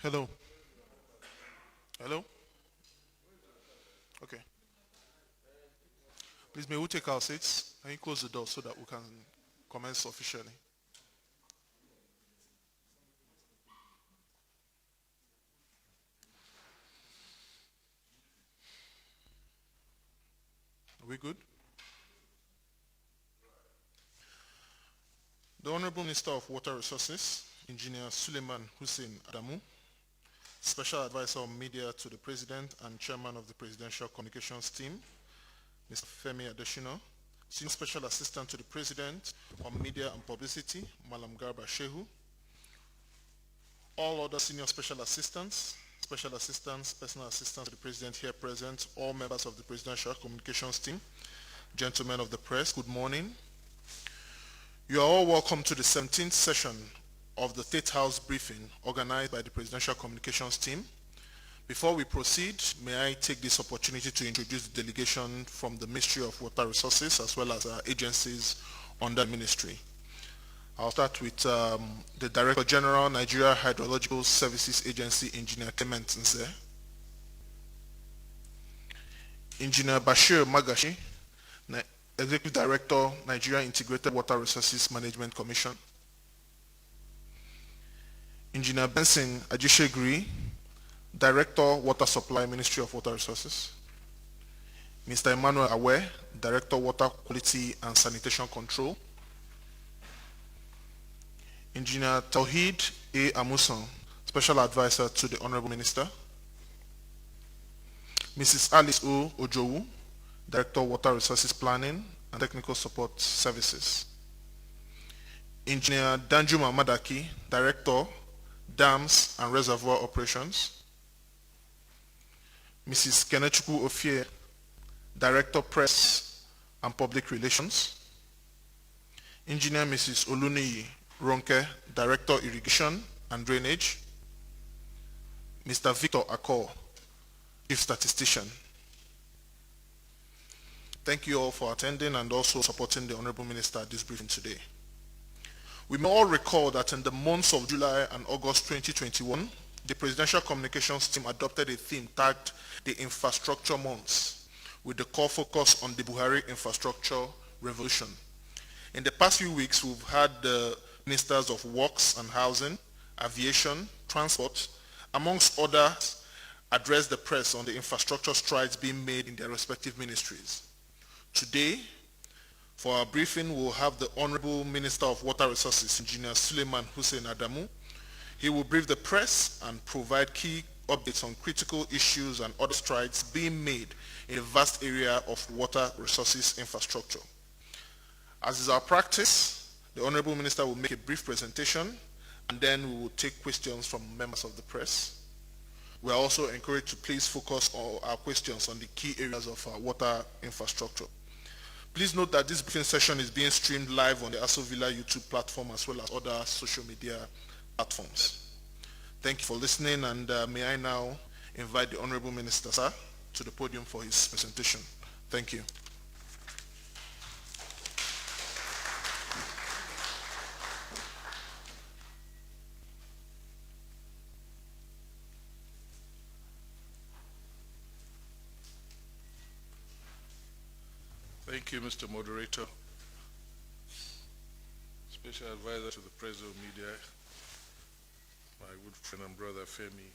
Hello. Hello. Okay. Please, may we take our seats? Can you close the door so that we can commence officially? Are we good? The Honorable Minister of Water Resources, Engineer Suleiman Hussein Adamu, Special Advisor on Media to the President and Chairman of the Presidential Communications Team, Mr. Femi Adesina, Senior Special Assistant to the President on Media and Publicity, Malam Garba Shehu, all other Senior Special Assistants, Personal Assistants to the President here present, all members of the Presidential Communications Team, gentlemen of the press, good morning. You are all welcome to the 17th session of the State House briefing organized by the Presidential Communications Team. Before we proceed, may I take this opportunity to introduce the delegation from the Ministry of Water Resources as well as our agencies under the ministry. I'll start with the Director General, Nigeria Hydrological Services Agency, Engineer Clement Nze. Engineer Bashir Magashi, Executive Director, Nigeria Integrated Water Resources Management Commission. Engineer Benson Ajishegri, Director, Water Supply, Ministry of Water Resources. Mr. Emmanuel Awe, Director, Water Quality and Sanitation Control. Engineer Tawhid A. Amuson, Special Advisor to the Honorable Minister. Mrs. Alice O. Ojowu, Director, Water Resources Planning and Technical Support Services. Engineer Danjuma Madaki, Director, Dams and Reservoir Operations. Mrs. Kenechukwu Ofie, Director, Press and Public Relations. Engineer Mrs. Oluniyi Ronke, Director, Irrigation and Drainage. Mr. Victor Akor, Chief Statistician. Thank you all for attending and also supporting the Honorable Minister at this briefing today. We may all recall that in the months of July and August 2021, the Presidential Communications Team adopted a theme tagged the Infrastructure Months with the core focus on the Buhari Infrastructure Revolution. In the past few weeks, we've had the Ministers of Works and Housing, Aviation, Transport, amongst others, address the press on the infrastructure strides being made in their respective ministries. Today, for our briefing, we'll have the Honorable Minister of Water Resources, Engineer Suleiman Hussein Adamu. He will brief the press and provide key updates on critical issues and other strides being made in a vast area of water resources infrastructure. As is our practice, the Honorable Minister will make a brief presentation and then we will take questions from members of the press. We are also encouraged to please focus all our questions on the key areas of our water infrastructure. Please note that this briefing session is being streamed live on the Aso Villa YouTube platform as well as other social media platforms. Thank you for listening, and may I now invite the Honorable Minister, sir, to the podium for his presentation. Thank you. Thank you, Mr. Moderator. Special Advisor to the President of Media, my good friend and brother Femi,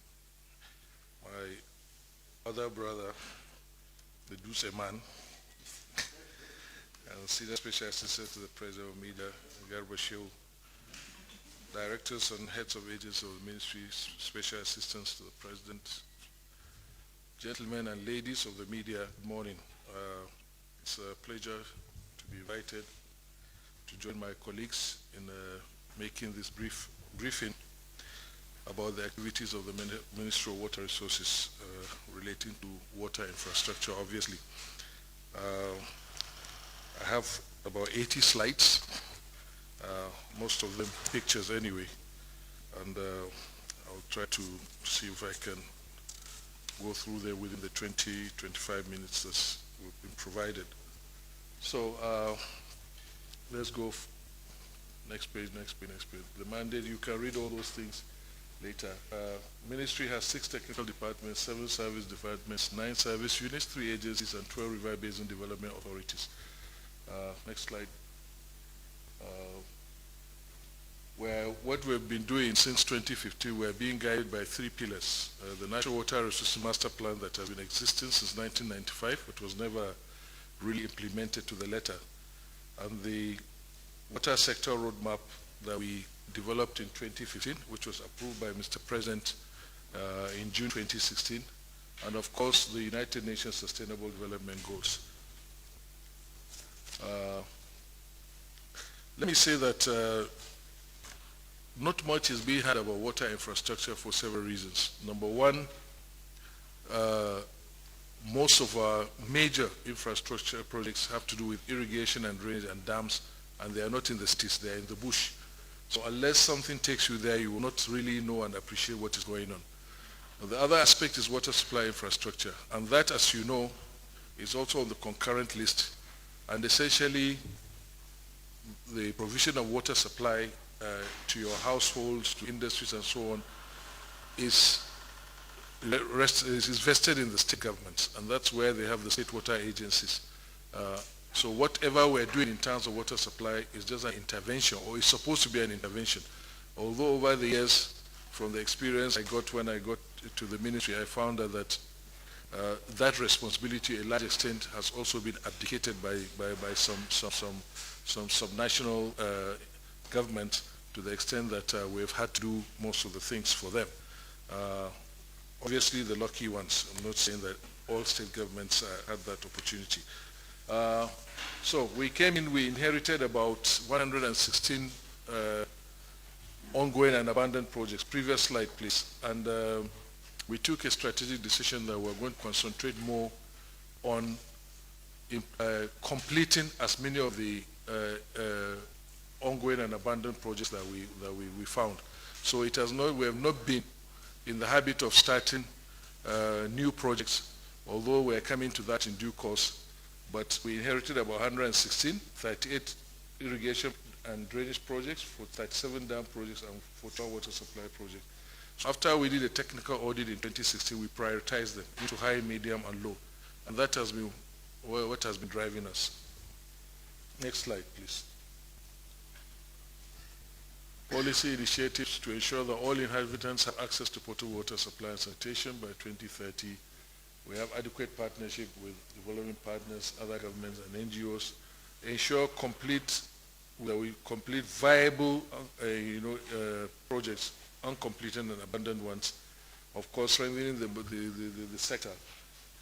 my other brother, the Duse Man, and Senior Special Assistant to the President of Media, Garba Shehu, Directors and Heads of Agencies of the Ministry, Special Assistants to the President, gentlemen and ladies of the media, good morning. It's a pleasure to be invited to join my colleagues in making this briefing about the activities of the Ministry of Water Resources relating to water infrastructure, obviously. I have about 80 slides, most of them pictures anyway, and I'll try to see if I can go through them within the 20-25 minutes that's been provided. So let's go next page. The mandate, you can read all those things later. Ministry has 6 technical departments, 7 service departments, 9 service units, 3 agencies, and 12 river basin development authorities. Next slide. Where what we've been doing since 2015, we're being guided by 3 pillars. The National Water Resources Master Plan that has been existing since 1995, but was never really implemented to the letter. And the Water Sector Roadmap that we developed in 2015, which was approved by Mr. President in June 2016. And of course, the United Nations Sustainable Development Goals. Let me say that not much is being heard about water infrastructure for several reasons. Number one, most of our major infrastructure projects have to do with irrigation and drainage and dams, and they are not in the cities, they are in the bush. So unless something takes you there, you will not really know and appreciate what is going on. The other aspect is water supply infrastructure, and that, as you know, is also on the concurrent list. And essentially, the provision of water supply to your households, to industries and so on, is vested in the state governments, and that's where they have the state water agencies. So whatever we're doing in terms of water supply is just an intervention, or is supposed to be an intervention. Although over the years, from the experience I got when I got to the ministry, I found out that that responsibility, to a large extent, has also been abdicated by some subnational government, to the extent that we've had to do most of the things for them. Obviously, the lucky ones. I'm not saying that all state governments had that opportunity. So we came in, we inherited about 116 ongoing and abandoned projects. Previous slide, please. And we took a strategic decision that we're going to concentrate more on completing as many of the ongoing and abandoned projects that we found. So it has not, we have not been in the habit of starting new projects, although we're coming to that in due course. But we inherited about 116, 38 irrigation and drainage projects, for 37 dam projects, and 14 water supply projects. So after we did a technical audit in 2016, we prioritized them into high, medium, and low. And that has been what has been driving us. Next slide, please. Policy initiatives to ensure that all inhabitants have access to potable water supply and sanitation by 2030. We have adequate partnership with development partners, other governments, and NGOs. Ensure that we complete viable projects, uncompleted and abandoned ones. Of course, strengthening the sector,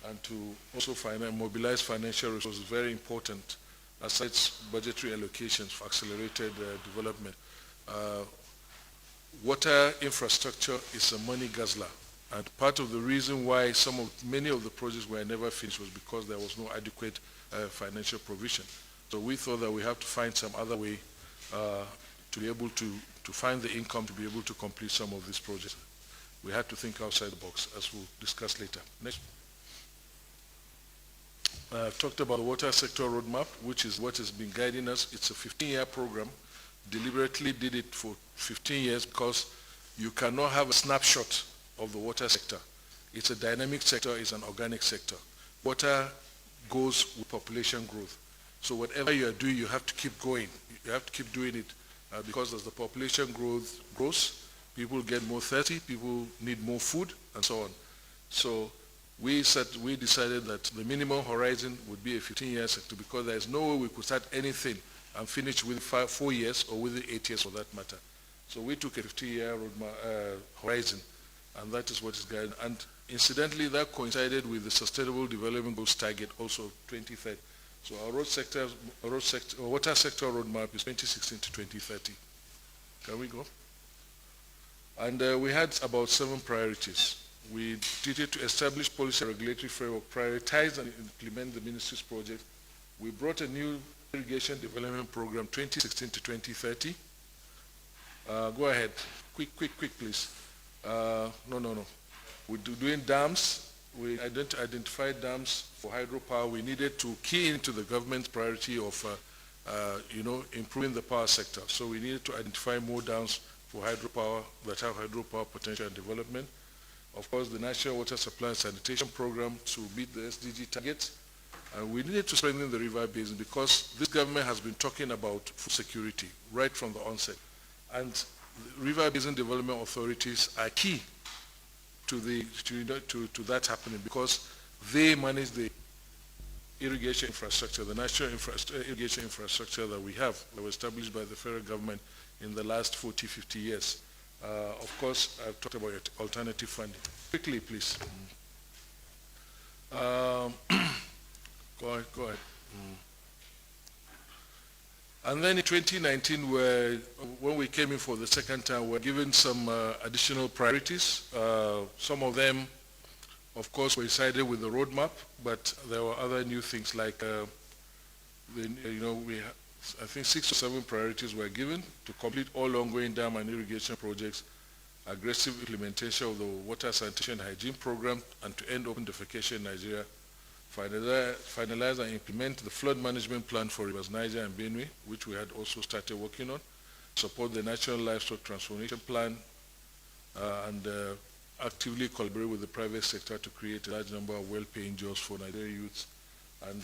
and to also mobilize financial resources, very important, aside budgetary allocations for accelerated development. Water infrastructure is a money guzzler, and part of the reason why many of the projects were never finished was because there was no adequate financial provision. So we thought that we have to find some other way to be able to find the income to be able to complete some of these projects. We had to think outside the box, as we'll discuss later. Next. I've talked about the water sector roadmap, which is what has been guiding us. It's a 15-year program. Deliberately did it for 15 years because you cannot have a snapshot of the water sector. It's a dynamic sector, it's an organic sector. Water goes with population growth. So whatever you are doing, you have to keep going. You have to keep doing it because as the population grows, people get more thirsty, people need more food, and so on. So we decided that the minimum horizon would be a 15-year sector, because there is no way we could start anything and finish within 4 years or within 8 years for that matter. So we took a 50-year horizon, and that is what is guiding. And incidentally, that coincided with the Sustainable Development Goals target, also 2030. So our water sector roadmap is 2016 to 2030. Can we go? And we had about 7 priorities. We did it to establish policy and regulatory framework, prioritize and implement the ministry's project. We brought a new irrigation development program, 2016 to 2030. Go ahead. Quick, please. No. We're doing dams. We identified dams for hydropower. We needed to key into the government's priority of, improving the power sector. So we needed to identify more dams for hydropower that have hydropower potential and development. Of course, the National Water Supply and Sanitation Program to meet the SDG targets. And we needed to strengthen the river basin because this government has been talking about food security right from the onset. And the river basin development authorities are key to that happening because they manage the irrigation infrastructure, the national irrigation infrastructure that we have, that was established by the federal government in the last 40, 50 years. Of course, I've talked about alternative funding. Quickly, please. Go ahead. And then in 2019, when we came in for the second time, we were given some additional priorities. Some of them, of course, coincided with the roadmap, but there were other new things like, I think 6 or 7 priorities were given to complete all ongoing dam and irrigation projects, aggressive implementation of the water sanitation and hygiene program, and to end open defecation in Nigeria, finalize and implement the flood management plan for rivers Niger and Benue, which we had also started working on, support the national livestock transformation plan, and actively collaborate with the private sector to create a large number of well-paying jobs for Nigerian youths, and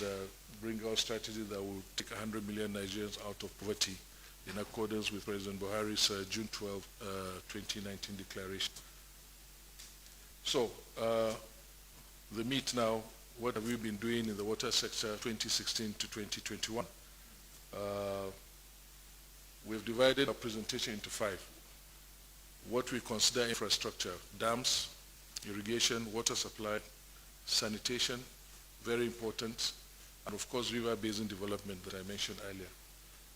bring out strategies that will take 100 million Nigerians out of poverty in accordance with President Buhari's June 12, 2019 declaration. So, the meat now, what have we been doing in the water sector 2016 to 2021? We've divided our presentation into 5. What we consider infrastructure: dams, irrigation, water supply, sanitation, very important, and of course river basin development that I mentioned earlier.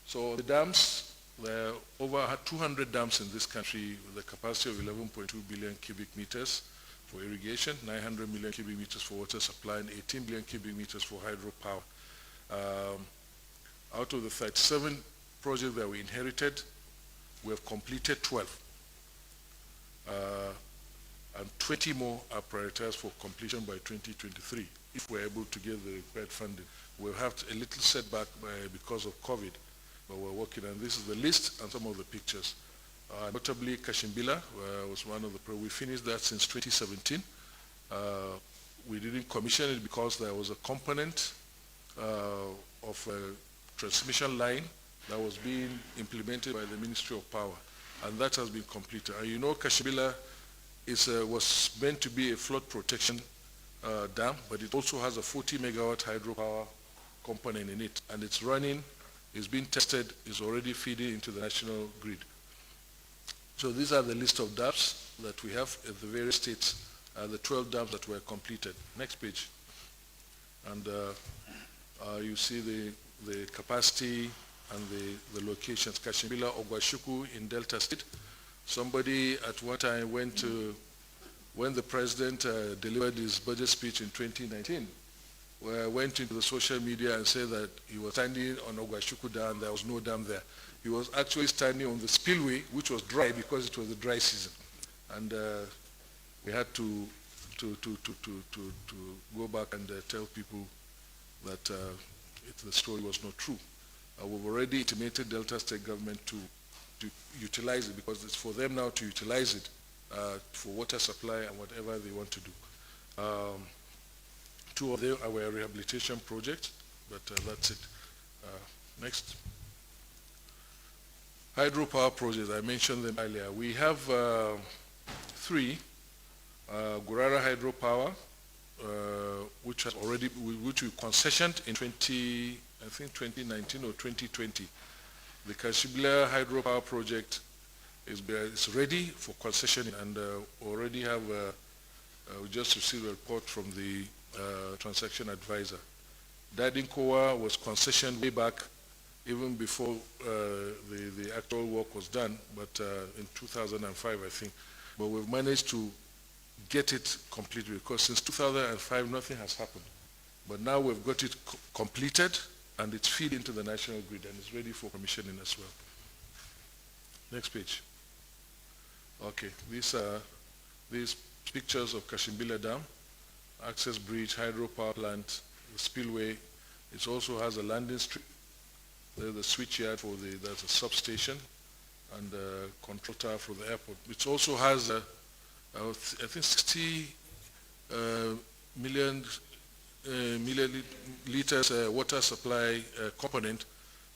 So the dams, there are over 200 dams in this country with a capacity of 11.2 billion cubic meters for irrigation, 900 million cubic meters for water supply, and 18 billion cubic meters for hydropower. Out of the 37 projects that we inherited, we have completed 12. And 20 more are prioritized for completion by 2023, if we're able to get the required funding. We'll have a little setback because of COVID, but we're working, and this is the list and some of the pictures. Notably, Kashimbila was one of the, we finished that since 2017. We didn't commission it because there was a component of a transmission line that was being implemented by the Ministry of Power, and that has been completed. And you know, Kashimbila was meant to be a flood protection dam, but it also has a 40 megawatt hydropower component in it, and it's running, it's been tested, it's already feeding into the national grid. So these are the list of dams that we have at the various states, the 12 dams that were completed. Next page. And you see the capacity and the locations. Kashimbila, Ogwashuku in Delta State. Somebody at one time went to, when the president delivered his budget speech in 2019, went into the social media and said that he was standing on Ogwashuku Dam, there was no dam there. He was actually standing on the spillway, which was dry because it was the dry season. And we had to go back and tell people that the story was not true. We've already intimated Delta State government to utilize it, because it's for them now to utilize it for water supply and whatever they want to do. 2 of them are rehabilitation projects, but that's it. Next. Hydropower projects, I mentioned them earlier. We have 3. Gurara Hydropower, which we concessioned in 2019 or 2020. The Kashimbila Hydropower project is ready for concession, and already have, we just received a report from the transaction advisor. Dadinkowa was concessioned way back, even before the actual work was done, but in 2005, I think. But we've managed to get it completed, because since 2005, nothing has happened. But now we've got it completed, and it's feed into the national grid, and it's ready for commissioning as well. Next page. Okay, these are pictures of Kashimbila Dam, access bridge, hydropower plant, the spillway. It also has a landing strip. There's the switchyard for that's a substation. and control tower for the airport. It also has, I think, 60 million milliliters water supply component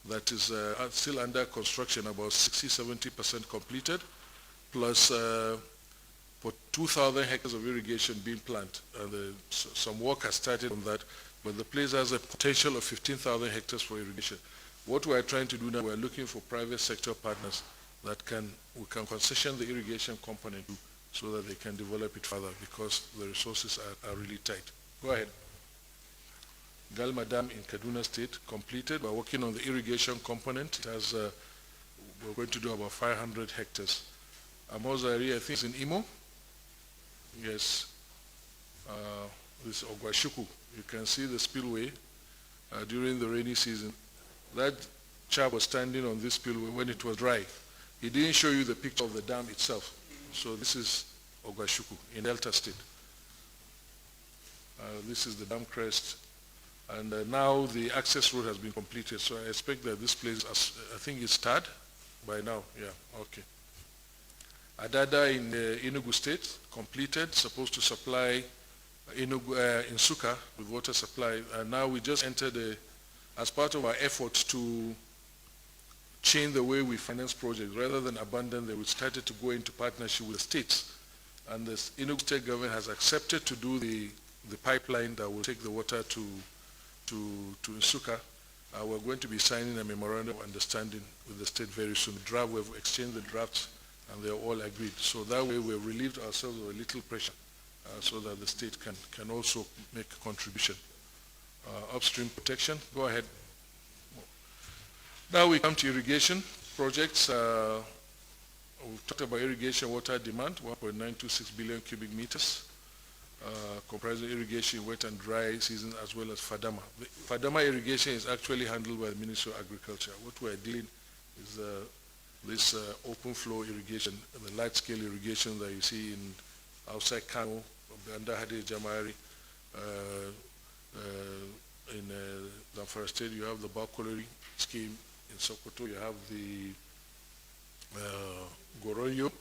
that is still under construction, about 60-70% completed, plus for 2,000 hectares of irrigation being planned. And some work has started on that, but the place has a potential of 15,000 hectares for irrigation. What we are trying to do now, we are looking for private sector partners that we can concession the irrigation component so that they can develop it further, because the resources are really tight. Go ahead. Galma Dam in Kaduna State, completed. We're working on the irrigation component. It has, we're going to do about 500 hectares. Amozari, I think, is in Imo. Yes. This Ogwashuku. You can see the spillway during the rainy season. That chap was standing on this spillway when it was dry. He didn't show you the picture of the dam itself. So this is Ogwashuku in Delta State. This is the dam crest. And now the access road has been completed. So I expect that this place, I think it's started by now. Yeah, okay. Adada in Enugu State, completed, supposed to supply Nsukka with water supply. And now we just entered, as part of our efforts to change the way we finance projects, rather than abandon them, we started to go into partnership with the states. And the Enugu State government has accepted to do the pipeline that will take the water to Nsukka. We're going to be signing a memorandum of understanding with the state very soon. We've exchanged the drafts and they're all agreed. So that way we've relieved ourselves of a little pressure so that the state can also make a contribution. Upstream protection, go ahead. Now we come to irrigation projects. We've talked about irrigation water demand, 1.926 billion cubic meters, comprising irrigation wet and dry season as well as Fadama. Fadama irrigation is actually handled by the Ministry of Agriculture. What we're dealing is this open flow irrigation, the large scale irrigation that you see in outside Kano, under Hadi Jamari, in Zamfara State. You have the Bakolori scheme. In Sokoto, you have the Goronyo,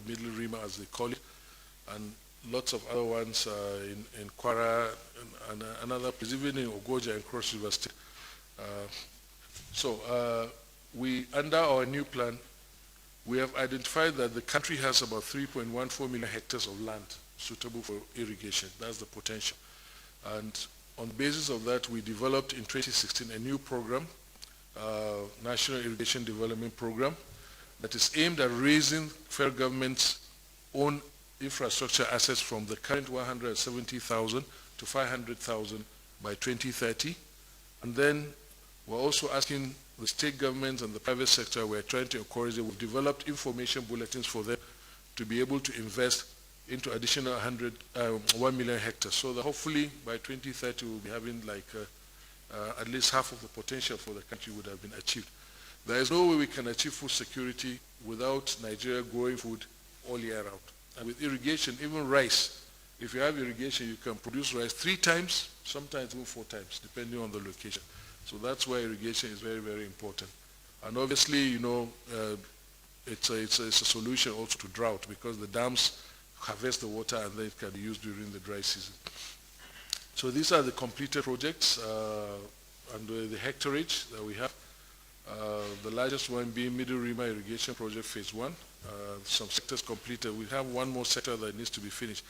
Middle Rima as they call it, and lots of other ones in Kwara and another place, even in Ogoja and Cross River State. We, under our new plan, we have identified that the country has about 3.14 million hectares of land suitable for irrigation. That's the potential. And on the basis of that, we developed in 2016 a new program, National Irrigation Development Program, that is aimed at raising federal government's own infrastructure assets from the current 170,000 to 500,000 by 2030. And then we're also asking the state governments and the private sector, we're trying to encourage them. We've developed information bulletins for them to be able to invest into additional 1 million hectares. So that hopefully by 2030 we'll be having like at least half of the potential for the country would have been achieved. There is no way we can achieve food security without Nigeria growing food all year round. And with irrigation, even rice, if you have irrigation, you can produce rice 3 times, sometimes even 4 times, depending on the location. So that's why irrigation is very, very important. And obviously, you know, it's a solution also to drought, because the dams harvest the water and then it can be used during the dry season. So these are the completed projects and the hectareage that we have. The largest one being Middle Rima Irrigation Project Phase 1. Some sectors completed. We have one more sector that needs to be finished.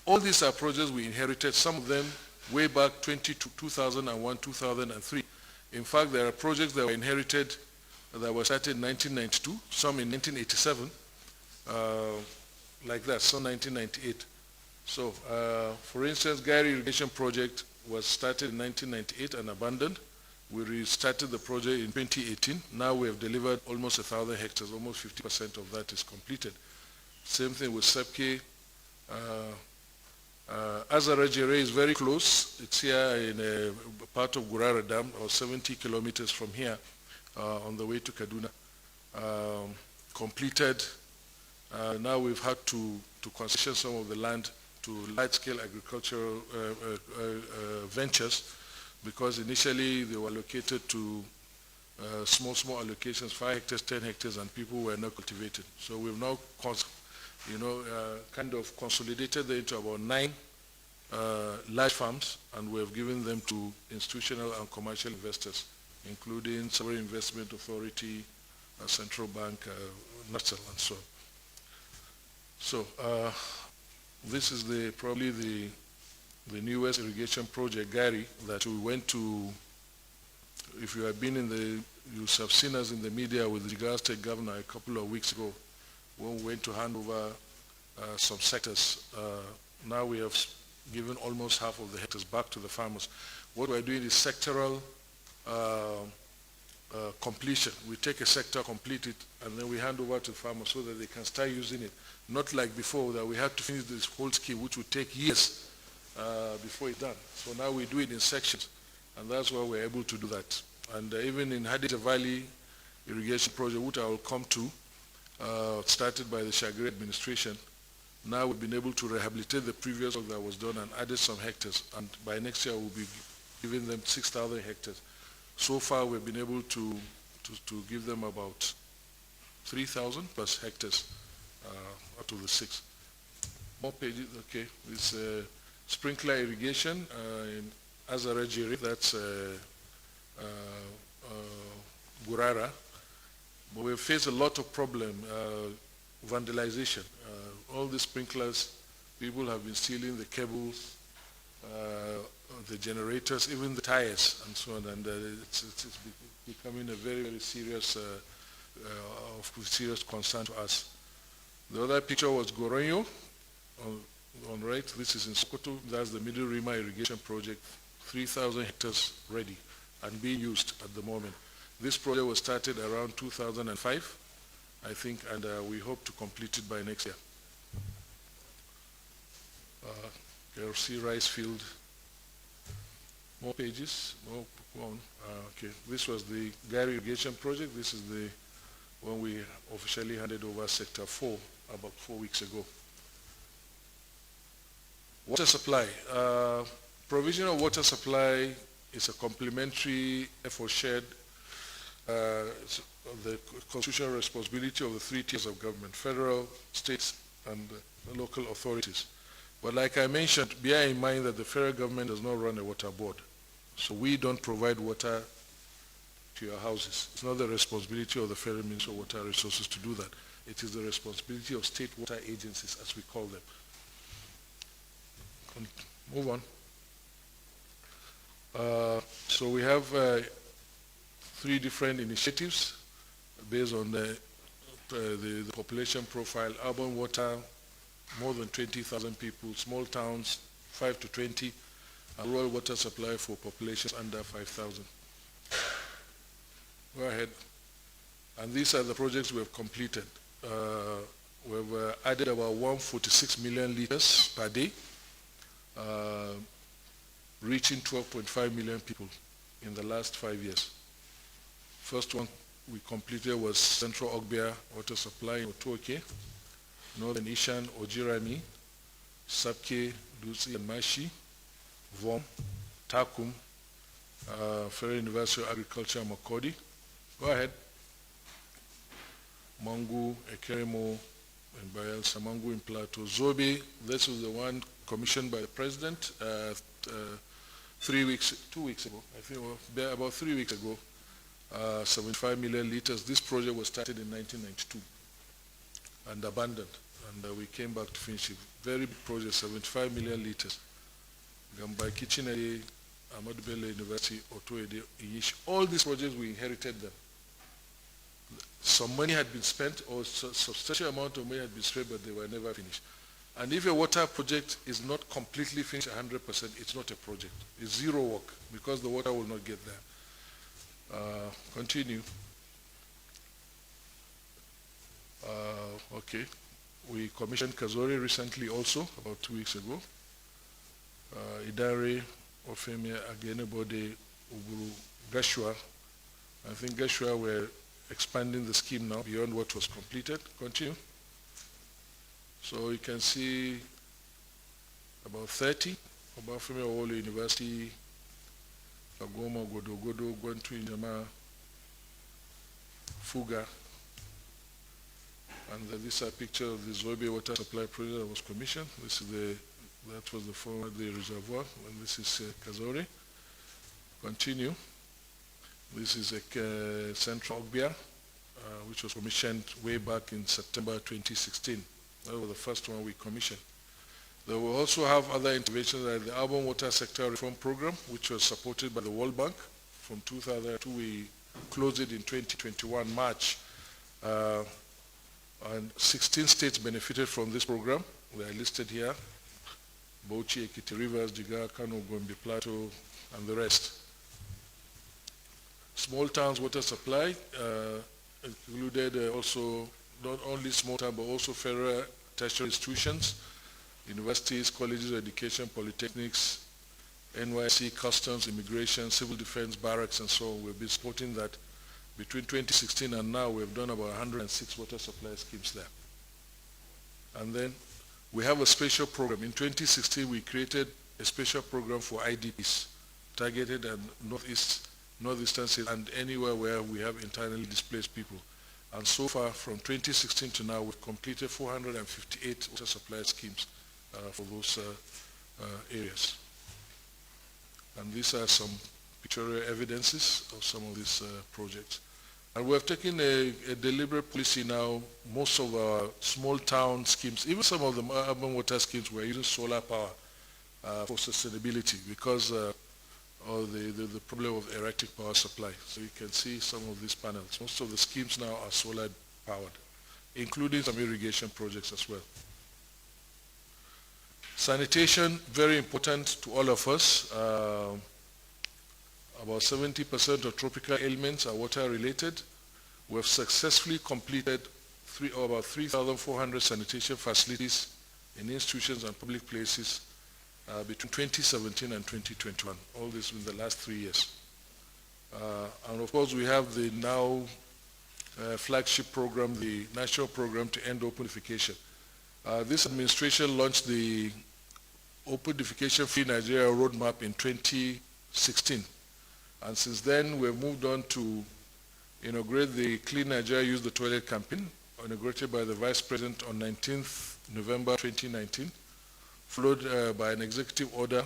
All these are projects we inherited, some of them way back 2001, 2003. In fact, there are projects that were inherited that were started in 1992, some in 1987, like that, some 1998. So, for instance, Gary Irrigation Project was started in 1998 and abandoned. We restarted the project in 2018. Now we have delivered almost 1,000 hectares, almost 50% of that is completed. Same thing with Sepke. Azarajere is very close. It's here in a part of Gurara Dam, or 70 kilometers from here, on the way to Kaduna. Completed. Now we've had to concession some of the land to large-scale agricultural ventures, because initially they were allocated to small allocations, 5 hectares, 10 hectares, and people were not cultivating. So we've now, kind of consolidated them into about 9 large farms, and we have given them to institutional and commercial investors, including Sovereign Investment Authority, Central Bank, NATSEL, and so on. So this is probably the newest irrigation project, Gary, that we went to. If you have been you have seen us in the media with the Jigawa State Governor a couple of weeks ago when we went to hand over some sectors. Now we have given almost half of the hectares back to the farmers. What we're doing is sectoral completion. We take a sector, complete it, and then we hand over to the farmers so that they can start using it. Not like before that we had to finish this whole scheme, which would take years before it's done. So now we do it in sections, and that's why we're able to do that. And even in Hadija Valley irrigation project, which I will come to, started by the Shagri administration, now we've been able to rehabilitate the previous work that was done and added some hectares. And by next year, we'll be giving them 6,000 hectares. So far, we've been able to give them about 3,000 plus hectares out of the 6. More pages, okay. This sprinkler irrigation in Azarajiri, that's Gurara. But we've faced a lot of problem, vandalization. All the sprinklers, people have been stealing the cables, the generators, even the tires, and so on. And it's becoming a very, very serious, serious concern to us. The other picture was Goronyo, on right. This is in Sokoto. That's the Middle Rima irrigation project, 3,000 hectares ready and being used at the moment. This project was started around 2005, I think, and we hope to complete it by next year. KRC rice field. More pages. More, go on. Okay, this was the Gary irrigation project. This is the one we officially handed over Sector 4 about 4 weeks ago. Water supply. Provision of water supply is a complementary effort shared the constitutional responsibility of the 3 tiers of government: federal, states, and local authorities. But like I mentioned, bear in mind that the federal government does not run a water board. So we don't provide water to your houses. It's not the responsibility of the Federal Ministry of Water Resources to do that. It is the responsibility of state water agencies, as we call them. Move on. So we have 3 different initiatives based on the population profile: urban water, more than 20,000 people; small towns, 5 to 20; and rural water supply for populations under 5,000. Go ahead. And these are the projects we have completed. We've added about 146 million liters per day, reaching 12.5 million people in the last 5 years. First one we completed was Central Ogbia Water Supply in Otuoke, Northern Ishan, Ojirami, Sapke, Dutsi, and Mashi, Vom, Takum, Federal University of Agriculture, Makodi. Go ahead. Mangu, Ekeremo, and Bayel Samangu in Plateau. Zobe, this was the one commissioned by the President 2 weeks ago, I think, about 3 weeks ago, 75 million liters. This project was started in 1992 and abandoned, and we came back to finish it. Very big project, 75 million liters. By Kitchenary, Ahmadu Bello University, Otoede, Iyish. All these projects, we inherited them. Some money had been spent, or substantial amount of money had been spent, but they were never finished. And if a water project is not completely finished 100%, it's not a project. It's zero work, because the water will not get there. Continue. Okay. We commissioned Kazori recently also, about 2 weeks ago. Idare, Ofemia, Agenebode, Uburu, Gashua. I think Gashua were expanding the scheme now beyond what was completed. Continue. So you can see about 30, Obafemi Awolowo University, Agoma, Godogodo, Gwantu Injama, Fuga. And this is a picture of the Zobe water supply project that was commissioned. This is that was the former reservoir, and this is Kazori. Continue. This is a Central Ogbia, which was commissioned way back in September 2016. That was the first one we commissioned. There will also have other interventions like the Urban Water Sector Reform Program, which was supported by the World Bank. From 2002, we closed it in 2021, March. And 16 states benefited from this program. They are listed here. Bauchi, Ekiti, Rivers, Jigawa, Kano, Gombe, Plateau, and the rest. Small towns water supply included also not only small towns, but also federal tertiary institutions, universities, colleges of education, polytechnics, NYC, customs, immigration, civil defense, barracks, and so on. We've been supporting that. Between 2016 and now, we've done about 106 water supply schemes there. And then we have a special program. In 2016, we created a special program for IDPs, targeted at northeastern states and anywhere where we have internally displaced people. And so far, from 2016 to now, we've completed 458 water supply schemes for those areas. And these are some pictorial evidences of some of these projects. And we have taken a deliberate policy now. Most of our small town schemes, even some of the urban water schemes, we're using solar power for sustainability because of the problem of erratic power supply. So you can see some of these panels. Most of the schemes now are solar powered, including some irrigation projects as well. Sanitation, very important to all of us. About 70% of tropical ailments are water related. We have successfully completed about 3,400 sanitation facilities in institutions and public places between 2017 and 2021, all this in the last 3 years. And of course, we have the now flagship program, the national program to end open defecation. This administration launched the Open Defecation Free Nigeria roadmap in 2016. And since then, we've moved on to inaugurate the Clean Nigeria Use the Toilet campaign, inaugurated by the Vice President on 19th November 2019, followed by an executive order,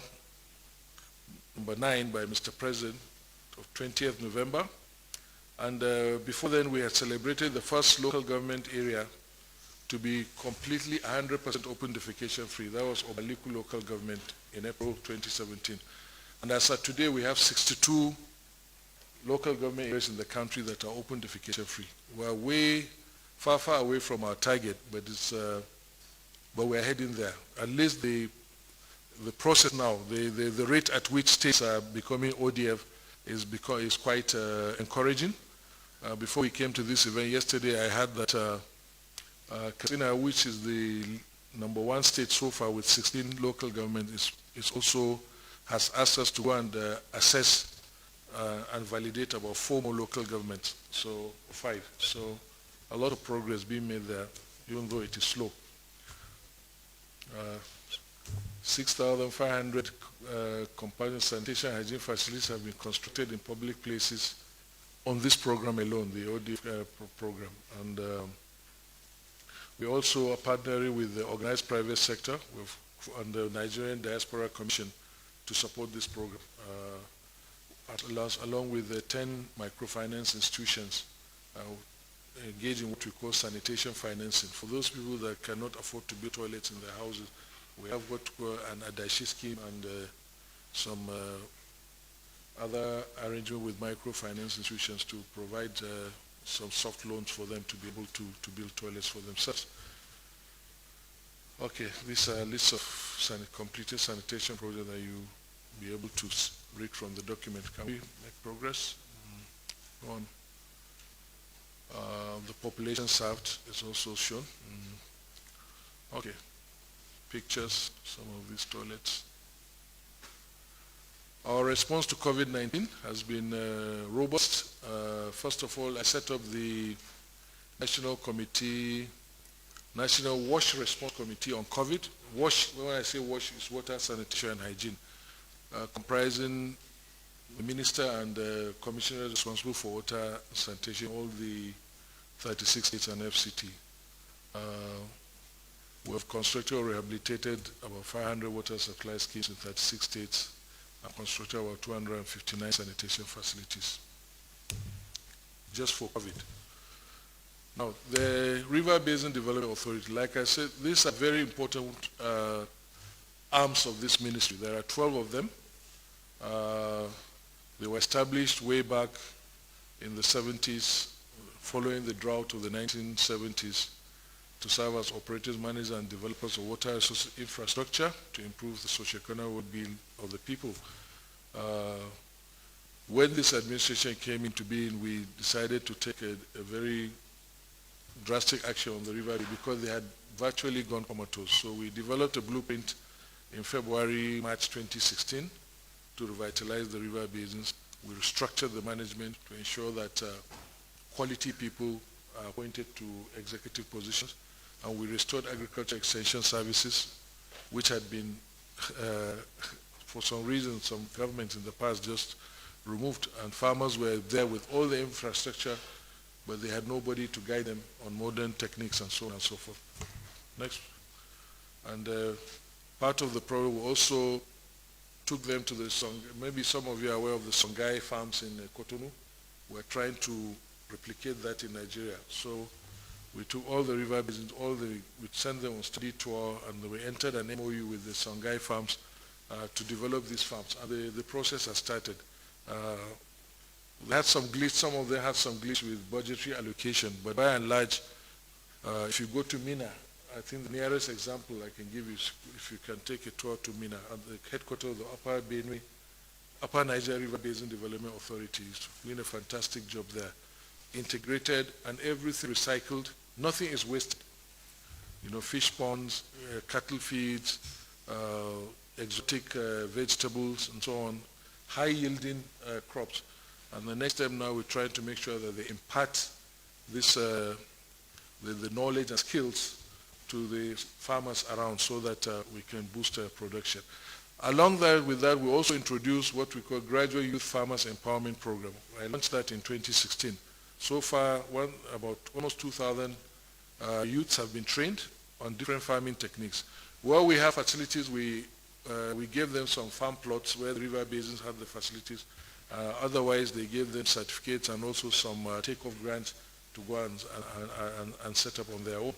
number 9, by Mr. President of 20th November. And before then, we had celebrated the first local government area to be completely 100% open defecation free. That was Obaliku local government in April 2017. And as of today, we have 62 local government areas in the country that are open defecation free. We're way far away from our target, but we're heading there. At least the process now, the rate at which states are becoming ODF is quite encouraging. Before we came to this event yesterday, I heard that Katsina, which is the #1 state so far with 16 local governments, is also has asked us to go and assess and validate about 4 more local governments, so 5. So a lot of progress being made there, even though it is slow. 6,500 companion sanitation and hygiene facilities have been constructed in public places on this program alone, the ODF program. And we also are partnering with the organized private sector and the Nigerian Diaspora Commission to support this program, along with the 10 microfinance institutions engaged in what we call sanitation financing. For those people that cannot afford to build toilets in their houses, we have what we call an Adashi scheme and some other arrangement with microfinance institutions to provide some soft loans for them to be able to build toilets for themselves. Okay, these are lists of completed sanitation projects that you be able to read from the document. Can we make progress? Go on. The population served is also shown. Okay, pictures, some of these toilets. Our response to COVID-19 has been robust. First of all, I set up the National Wash Response Committee on COVID. WASH, when I say WASH, is water, sanitation, and hygiene, comprising the minister and the commissioner responsible for water, sanitation, all the 36 states and FCT. We have constructed or rehabilitated about 500 water supply schemes in 36 states and constructed about 259 sanitation facilities just for COVID. Now, the River Basin Development Authority, like I said, these are very important arms of this ministry. There are 12 of them. They were established way back in the 70s, following the drought of the 1970s, to serve as operators, managers, and developers of water resource infrastructure to improve the socioeconomic well-being of the people. When this administration came into being, we decided to take a very drastic action on the river because they had virtually gone comatose. So we developed a blueprint in February, March 2016 to revitalize the river basins. We restructured the management to ensure that quality people are appointed to executive positions, and we restored agriculture extension services, which had been, for some reason, some governments in the past just removed, and farmers were there with all the infrastructure, but they had nobody to guide them on modern techniques and so on and so forth. Next. And part of the program, we also took them to the maybe some of you are aware of the Songhai farms in Cotonou. We're trying to replicate that in Nigeria. So we took all the river basins, we sent them on study tour, and we entered an MOU with the Songhai farms to develop these farms. And the process has started. They had some glitch, some of them had some glitch with budgetary allocation, but by and large, if you go to Mina, I think the nearest example I can give you is if you can take a tour to Mina, at the headquarters of the Upper Niger River Basin Development Authority. Is doing a fantastic job there. Integrated and everything recycled, nothing is wasted. You know, fish ponds, cattle feeds, exotic vegetables and so on, high yielding crops. And the next step now we're trying to make sure that they impart this, the knowledge and skills to the farmers around so that we can boost production. Along with that, we also introduced what we call Graduate Youth Farmers Empowerment Program. I launched that in 2016. So far, about almost 2,000 youths have been trained on different farming techniques. Where we have facilities, we gave them some farm plots where the river basins have the facilities. Otherwise, they gave them certificates and also some take-off grants to go and set up on their own.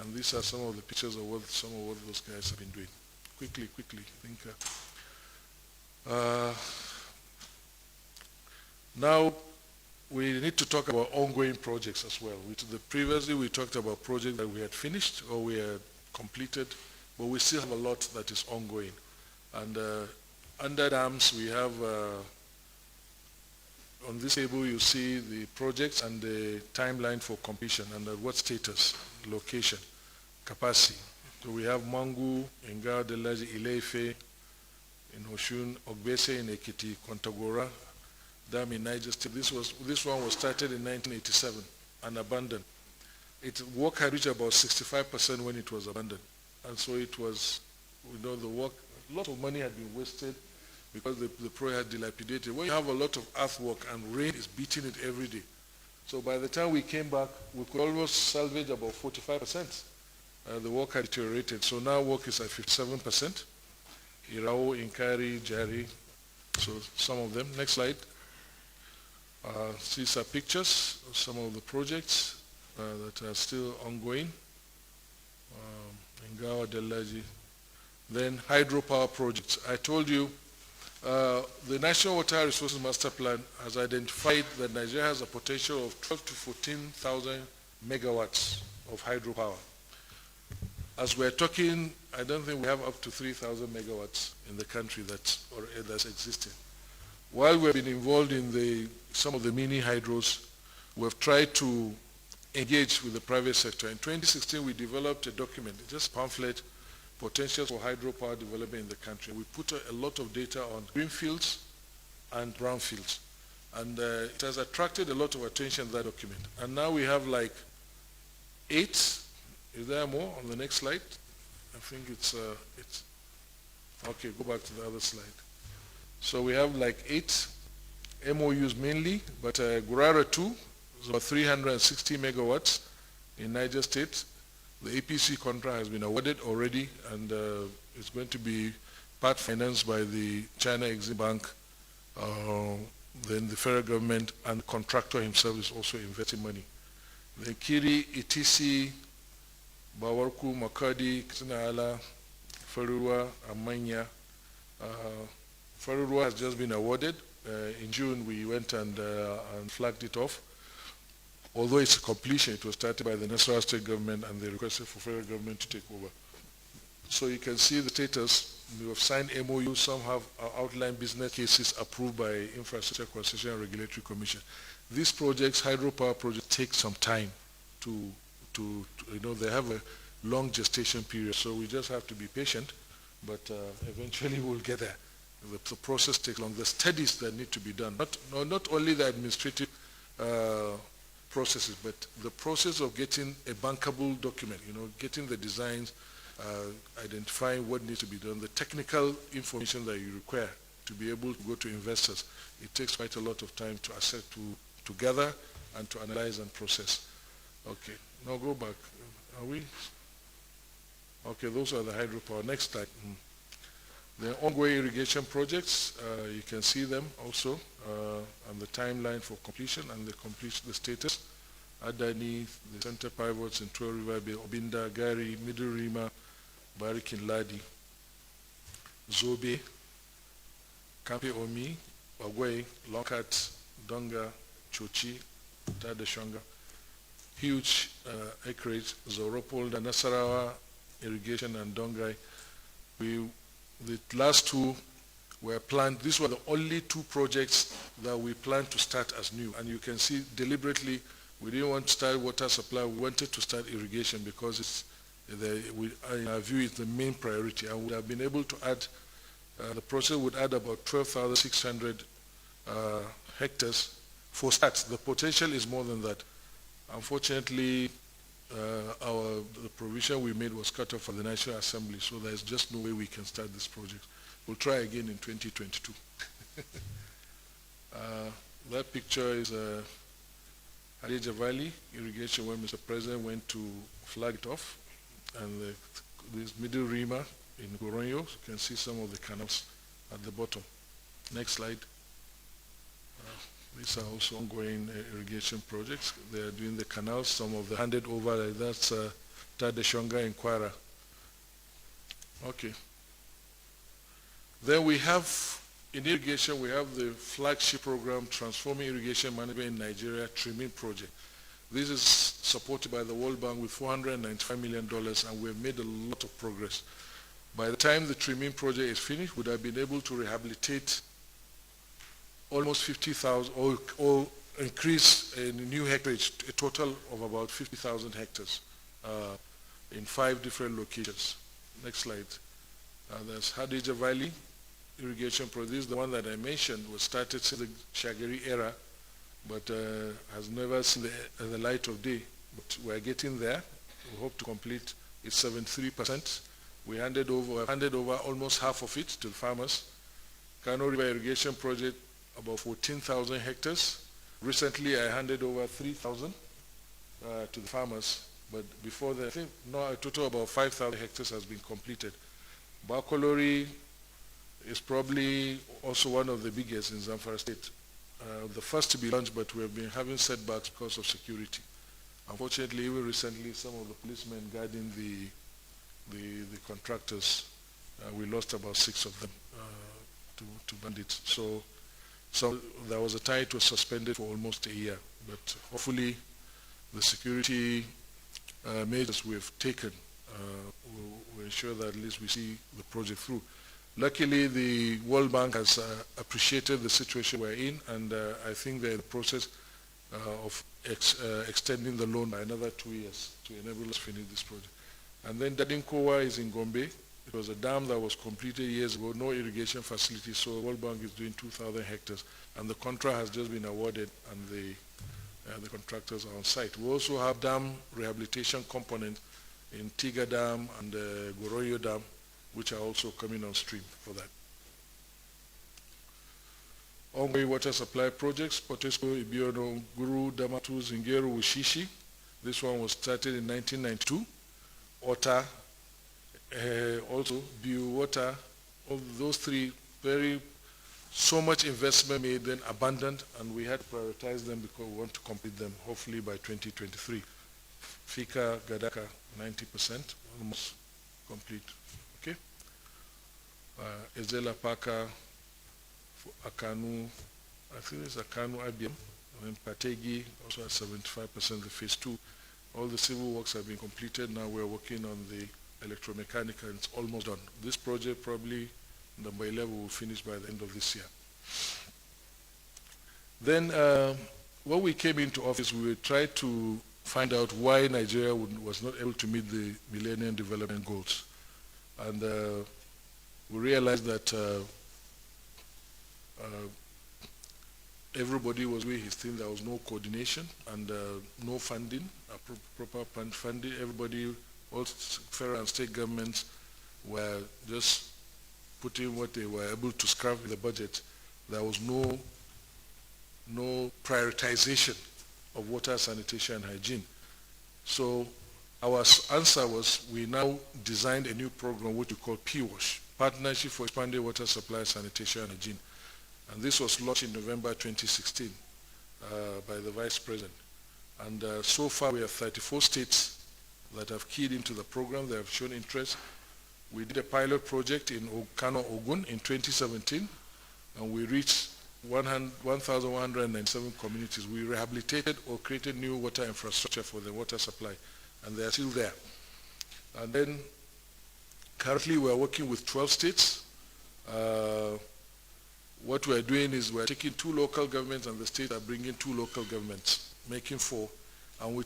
And these are some of the pictures of some of what those guys have been doing. Quickly, I think. Now, we need to talk about ongoing projects as well. Previously, we talked about projects that we had finished or we had completed, but we still have a lot that is ongoing. And under dams, we have, on this table, you see the projects and the timeline for completion and at what status, location, capacity. So we have Mangu, Engr, Delaji, Ileife in Oshun, Ogbese in Ekiti, Kontagora, Dam in Niger State. This one was started in 1987 and abandoned. Work had reached about 65% when it was abandoned. And so it was, the work, a lot of money had been wasted because the project had dilapidated. When you have a lot of earthwork and rain is beating it every day. So by the time we came back, we could almost salvage about 45%. The work had deteriorated. So now work is at 57%. Irao, Inkari, Jari, so some of them. Next slide. These are pictures of some of the projects that are still ongoing. Ngawa, Delaji. Then hydropower projects. I told you the National Water Resources Master Plan has identified that Nigeria has a potential of 12 to 14,000 megawatts of hydropower. As we're talking, I don't think we have up to 3,000 megawatts in the country that's existing. While we've been involved in some of the mini hydros, we've tried to engage with the private sector. In 2016, we developed a document, just a pamphlet, Potentials for Hydropower Development in the Country. We put a lot of data on greenfields and brownfields. And it has attracted a lot of attention, that document. And now we have like 8, is there more on the next slide? I think it's okay, go back to the other slide. So we have like 8 MOUs mainly, but Gurara 2, It's about 360 megawatts in Niger State. The APC contract has been awarded already, and it's going to be part financed by the China Exim Bank. Then the federal government and the contractor himself is also investing money. The Kiri, ETC, Bawarku, Makadi, Kisinaala, Farurwa, Amanya. Farurwa has just been awarded. In June, we went and flagged it off. Although it's a completion, it was started by the Nasarawa state government, and they requested for federal government to take over. So you can see the status. We have signed MOU. Some have outlined business cases approved by Infrastructure Concession and Regulatory Commission. These projects, hydropower projects, take some time to they have a long gestation period. So we just have to be patient, but eventually we'll get there. The process takes long. The studies that need to be done, not only the administrative processes, but the process of getting a bankable document, getting the designs, identifying what needs to be done, the technical information that you require to be able to go to investors. It takes quite a lot of time to assess, to gather, and to analyze and process. Okay, now go back. Are we? Okay, those are the hydropower. Next slide. The ongoing irrigation projects, you can see them also, and the timeline for completion and the status. Adani, the center pivots in Tua River Bay, Obinda, Gari, Middle Rima, Barikin Ladi, Zobe, Kampe Omi, Wagwe, Lonkat, Donga, Chochi, Tadeshonga. Huge acreage, Zoropol, Nasarawa, Irrigation, and Dongai. The last two were planned. These were the only two projects that we planned to start as new. And you can see deliberately, we didn't want to start water supply. We wanted to start irrigation because in our view, it's the main priority. And we would have been able to add, the process would add about 12,600 hectares for starts. The potential is more than that. Unfortunately, the provision we made was cut off for the National Assembly, so there's just no way we can start this project. We'll try again in 2022. That picture is Hadija Valley irrigation, where Mr. President went to flag it off, and this Middle Rima in Goronyo. You can see some of the canals at the bottom. Next slide. These are also ongoing irrigation projects. They are doing the canals. Some of the handed over, like that's Tadeshonga in Kwara. Okay. Then we have, in irrigation, we have the flagship program, Transforming Irrigation Management in Nigeria, Trimming Project. This is supported by the World Bank with $495 million, and we've made a lot of progress. By the time the trimming project is finished, we would have been able to rehabilitate almost 50,000, or increase in new hectares, a total of about 50,000 hectares in 5 different locations. Next slide. There's Hadija Valley irrigation project. This is the one that I mentioned, was started since the Shagari era, but has never seen the light of day. But we're getting there. We hope to complete it 73%. We handed over almost half of it to the farmers. Kano River irrigation project, about 14,000 hectares. Recently, I handed over 3,000 to the farmers, but before that, I think now a total about 5,000 hectares has been completed. Bakolori is probably also one of the biggest in Zamfara State. The first to be launched, but we have been having setbacks because of security. Unfortunately, even recently, some of the policemen guarding the contractors, we lost about 6 of them to bandits. So there was a time it was suspended for almost a year, but hopefully the security measures we have taken will ensure that at least we see the project through. Luckily, the World Bank has appreciated the situation we're in, and I think they're in the process of extending the loan by another 2 years to enable us to finish this project. And then Dadinkowa is in Gombe. It was a dam that was completed years ago, no irrigation facility, so the World Bank is doing 2,000 hectares. And the contract has just been awarded, and the contractors are on site. We also have dam rehabilitation component in Tiga Dam and Goroyo Dam, which are also coming on stream for that. ongoing water supply projects, Potesco, Ibiono, Guru, Damatu, Zingero, Wushishi. This one was started in 1992. Ota, also Biu Water, all those three, so much investment made, then abandoned, and we had to prioritize them because we want to complete them, hopefully by 2023. Fika, Gadaka, 90%, almost complete. Okay. Ezela Paka, Akanu, I think it's Akanu IBM, and then Pategi, also at 75%, the phase 2. All the civil works have been completed. Now we're working on the electromechanical, and it's almost done. This project probably, number 11, will finish by the end of this year. Then, when we came into office, we tried to find out why Nigeria was not able to meet the Millennium Development Goals. And we realized that everybody was doing his thing. There was no coordination and no funding, proper funding. Everybody, all federal and state governments, were just putting what they were able to scrap in the budget. There was no prioritization of water, sanitation, and hygiene. So our answer was, we now designed a new program which we call PWASH, Partnership for Expanded Water Supply, Sanitation, and Hygiene. And this was launched in November 2016 by the Vice President. And so far we have 34 states that have keyed into the program. They have shown interest. We did a pilot project in Kano, Ogun in 2017, and we reached 1,197 communities. We rehabilitated or created new water infrastructure for the water supply, and they are still there. And then currently we are working with 12 states. What we are doing is we are taking 2 local governments, and the states are bringing 2 local governments, making 4. And we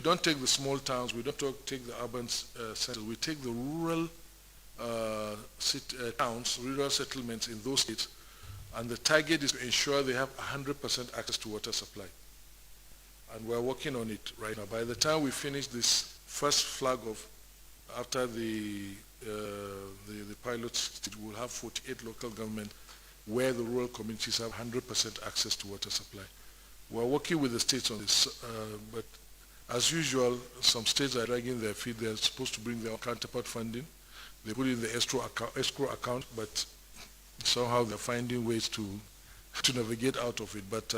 don't take the small towns, we don't take the urban centers, we take the rural towns, rural settlements in those states, and the target is to ensure they have 100% access to water supply. And we're working on it right now. By the time we finish this first flag of, after the pilot stage, we'll have 48 local governments where the rural communities have 100% access to water supply. We're working with the states on this, but as usual, some states are dragging their feet. They're supposed to bring their counterpart funding. They put it in the escrow account, but somehow they're finding ways to navigate out of it. But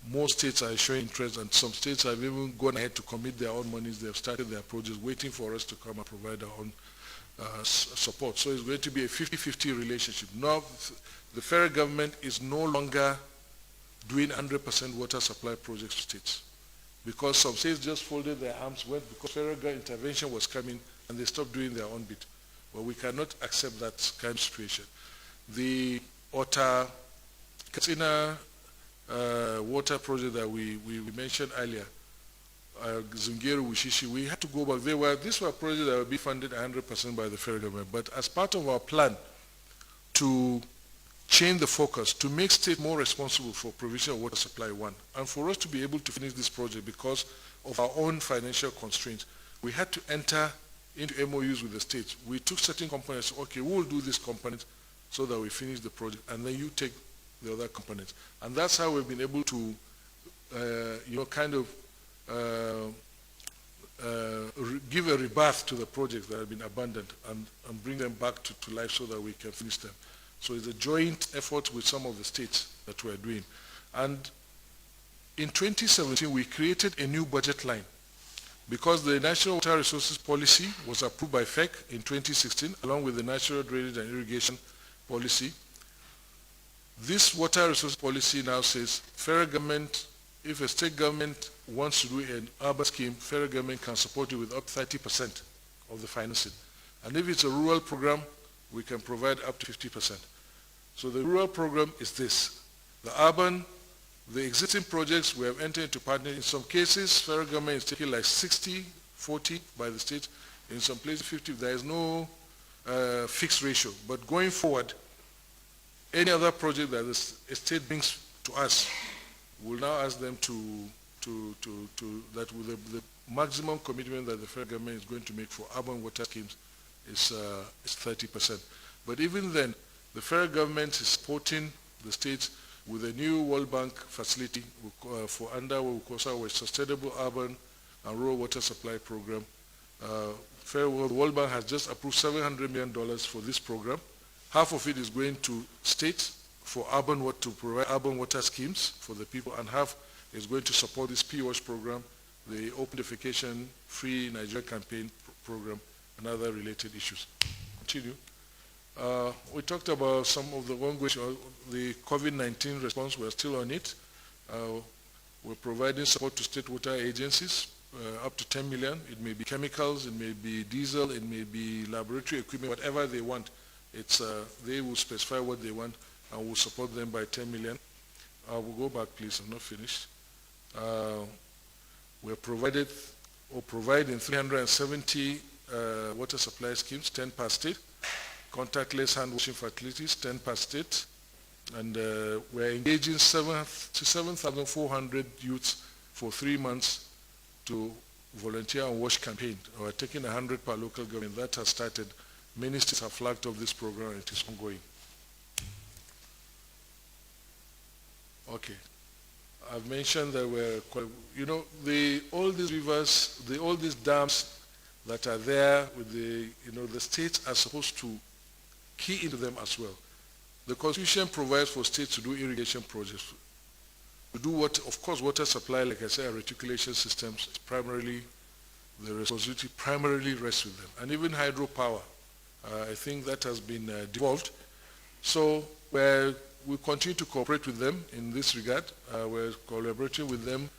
most states are showing interest, and some states have even gone ahead to commit their own monies. They've started their projects, waiting for us to come and provide our own support. So it's going to be a 50-50 relationship. Now, the federal government is no longer doing 100% water supply projects to states, because some states just folded their arms because federal intervention was coming, and they stopped doing their own bit. But we cannot accept that kind of situation. The Ota Katsina water project that we mentioned earlier, Zungeru, Wushishi, we had to go back. These were projects that would be funded 100% by the federal government. But as part of our plan to change the focus, to make state more responsible for provision of water supply, and for us to be able to finish this project because of our own financial constraints, we had to enter into MOUs with the states. We took certain components, okay, we will do this component so that we finish the project, and then you take the other components. And that's how we've been able to, give a rebirth to the projects that have been abandoned and bring them back to life so that we can finish them. So it's a joint effort with some of the states that we're doing. And in 2017, we created a new budget line because the National Water Resources Policy was approved by FEC in 2016, along with the National Drainage and Irrigation Policy. This water resource policy now says federal government, if a state government wants to do an urban scheme, federal government can support it with up to 30% of the financing. And if it's a rural program, we can provide up to 50%. So the rural program is this. The urban, the existing projects, we have entered into partnership. In some cases, federal government is taking like 60-40 by the state. In some places, 50. There is no fixed ratio. But going forward, any other project that the state brings to us, we'll now ask them that with the maximum commitment that the federal government is going to make for urban water schemes is 30%. But even then, the federal government is supporting the states with a new World Bank facility for under what we call a Sustainable Urban and Rural Water Supply Program. The World Bank has just approved $700 million for this program. Half of it is going to states for to provide urban water schemes for the people, and half is going to support this PWASH program, the Open Defecation Free Nigeria Campaign program, and other related issues. Continue. We talked about some of the ongoing, the COVID-19 response. We're still on it. We're providing support to state water agencies, up to 10 million. It may be chemicals, it may be diesel, it may be laboratory equipment, whatever they want. They will specify what they want, and we'll support them by 10 million. We'll go back, please. I'm not finished. We're providing 370 water supply schemes, 10 per state. Contactless hand washing facilities, 10 per state. And we're engaging 7,400 youths for 3 months to volunteer and wash campaign. We're taking 100 per local government. That has started. Many states have flagged off this program, and it is ongoing. Okay. I've mentioned that all these rivers, all these dams that are there with the states are supposed to key into them as well. The Constitution provides for states to do irrigation projects. To do of course, water supply, like I said, reticulation systems, is primarily, the responsibility primarily rests with them. And even hydropower, I think that has been devolved. So we continue to cooperate with them in this regard. We're collaborating with them,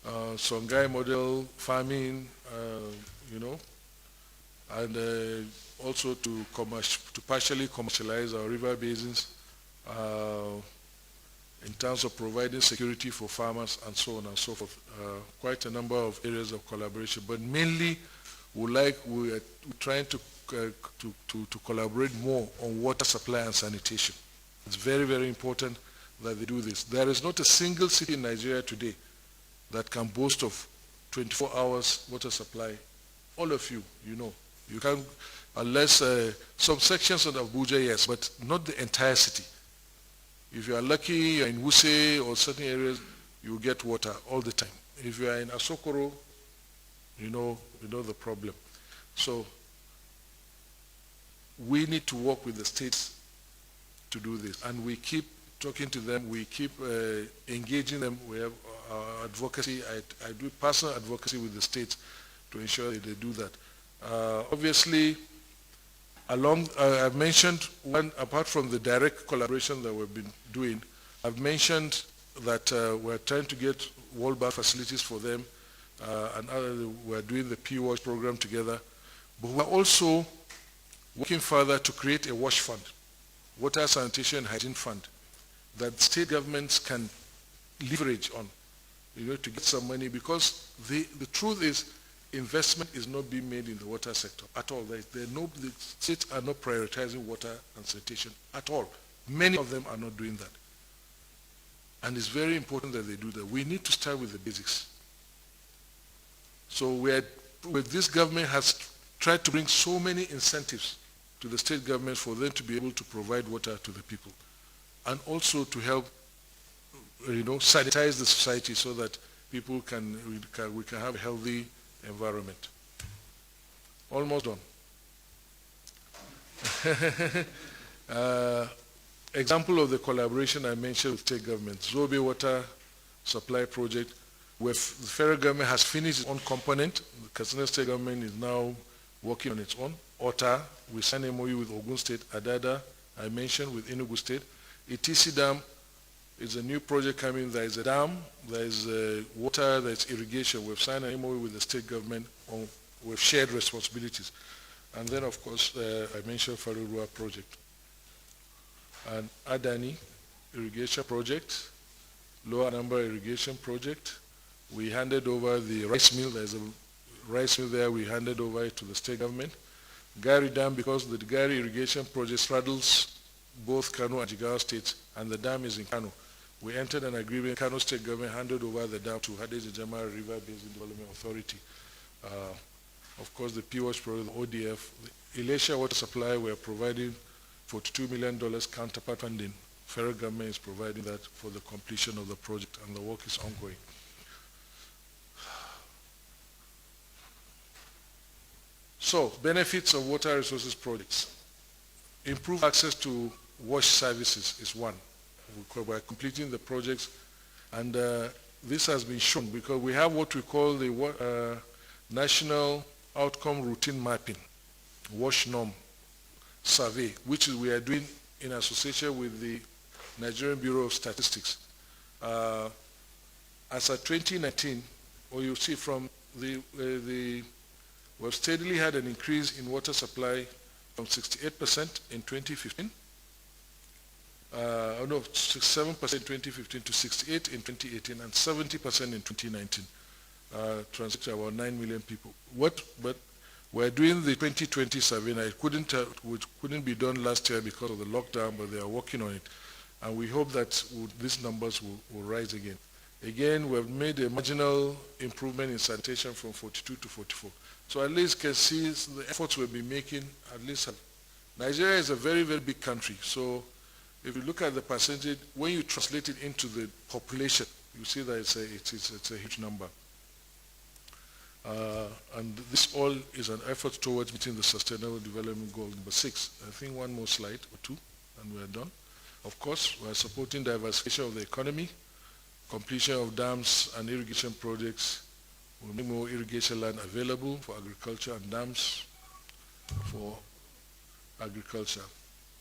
Songhai model farming, and also to partially commercialize our river basins in terms of providing security for farmers and so on and so forth. Quite a number of areas of collaboration, but mainly we're trying to collaborate more on water supply and sanitation. It's very, very important that they do this. There is not a single city in Nigeria today that can boast of 24 hours water supply. All of you, you can, unless some sections of Abuja, yes, but not the entire city. If you are lucky, you're in Wuse or certain areas, you get water all the time. If you are in Asokoro, you know the problem. So we need to work with the states to do this, and we keep talking to them, we keep engaging them. We have advocacy. I do personal advocacy with the states to ensure that they do that. Obviously, I've mentioned apart from the direct collaboration that we've been doing, I've mentioned that we're trying to get World Bank facilities for them, and we're doing the PWASH program together. But we're also working further to create a WASH fund, Water, Sanitation and Hygiene Fund, that state governments can leverage on, to get some money, because the truth is, investment is not being made in the water sector at all. The states are not prioritizing water and sanitation at all. Many of them are not doing that. And it's very important that they do that. We need to start with the basics. So this government has tried to bring so many incentives to the state government for them to be able to provide water to the people, and also to help sanitize the society so that people we can have a healthy environment. Almost done. Example of the collaboration I mentioned with state government, Zobe Water Supply Project, where the federal government has finished its own component. The Katsina State government is now working on its own. Ota, we signed an MOU with Ogun State. Adada, I mentioned, with Enugu State. ETC Dam is a new project coming. There is a dam, there is water, there is irrigation. We've signed an MOU with the state government with shared responsibilities. And then, of course, I mentioned Farurua project. And Adani irrigation project, Lower Number irrigation project. We handed over the rice mill. There's a rice mill there. We handed over it to the state government. Gari Dam, because the Gari irrigation project straddles both Kano and Jigawa states, and the dam is in Kano. We entered an agreement. Kano State government handed over the dam to Hadeja Jama River Basin Development Authority. Of course, the PWASH program, the ODF, the Elisha Water Supply, we are providing $42 million counterpart funding federal government is providing that for the completion of the project, and the work is ongoing. So, benefits of water resources projects. Improve access to wash services is one. We're completing the projects, and this has been shown because we have what we call the National Outcome Routine Mapping, WASH norm survey, which we are doing in association with the Nigerian Bureau of Statistics. As of 2019, or you see from we've steadily had an increase in water supply from 68% in 2015, 67% in 2015 to 68% in 2018 and 70% in 2019. Translates about 9 million people. But we're doing the 2020 survey, and it couldn't be done last year because of the lockdown, but they are working on it. And we hope that these numbers will rise again. Again, we've made a marginal improvement in sanitation from 42 to 44. So at least you can see the efforts we'll be making, at least. Nigeria is a very, very big country. So if you look at the percentage, when you translate it into the population, you see that it's a huge number. And this all is an effort towards meeting the Sustainable Development Goal number 6. I think one more slide or two, and we're done. Of course, we're supporting diversification of the economy, completion of dams and irrigation projects. We'll make more irrigation land available for agriculture and dams for agriculture.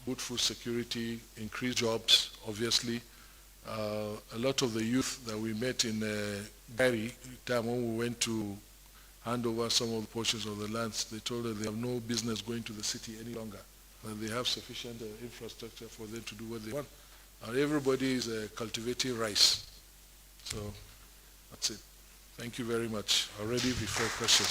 Good food security, increased jobs, obviously. A lot of the youth that we met in Gary, time when we went to hand over some of the portions of the lands, they told us they have no business going to the city any longer, that they have sufficient infrastructure for them to do what they want. And everybody is cultivating rice. So that's it. Thank you very much. I'm ready before questions.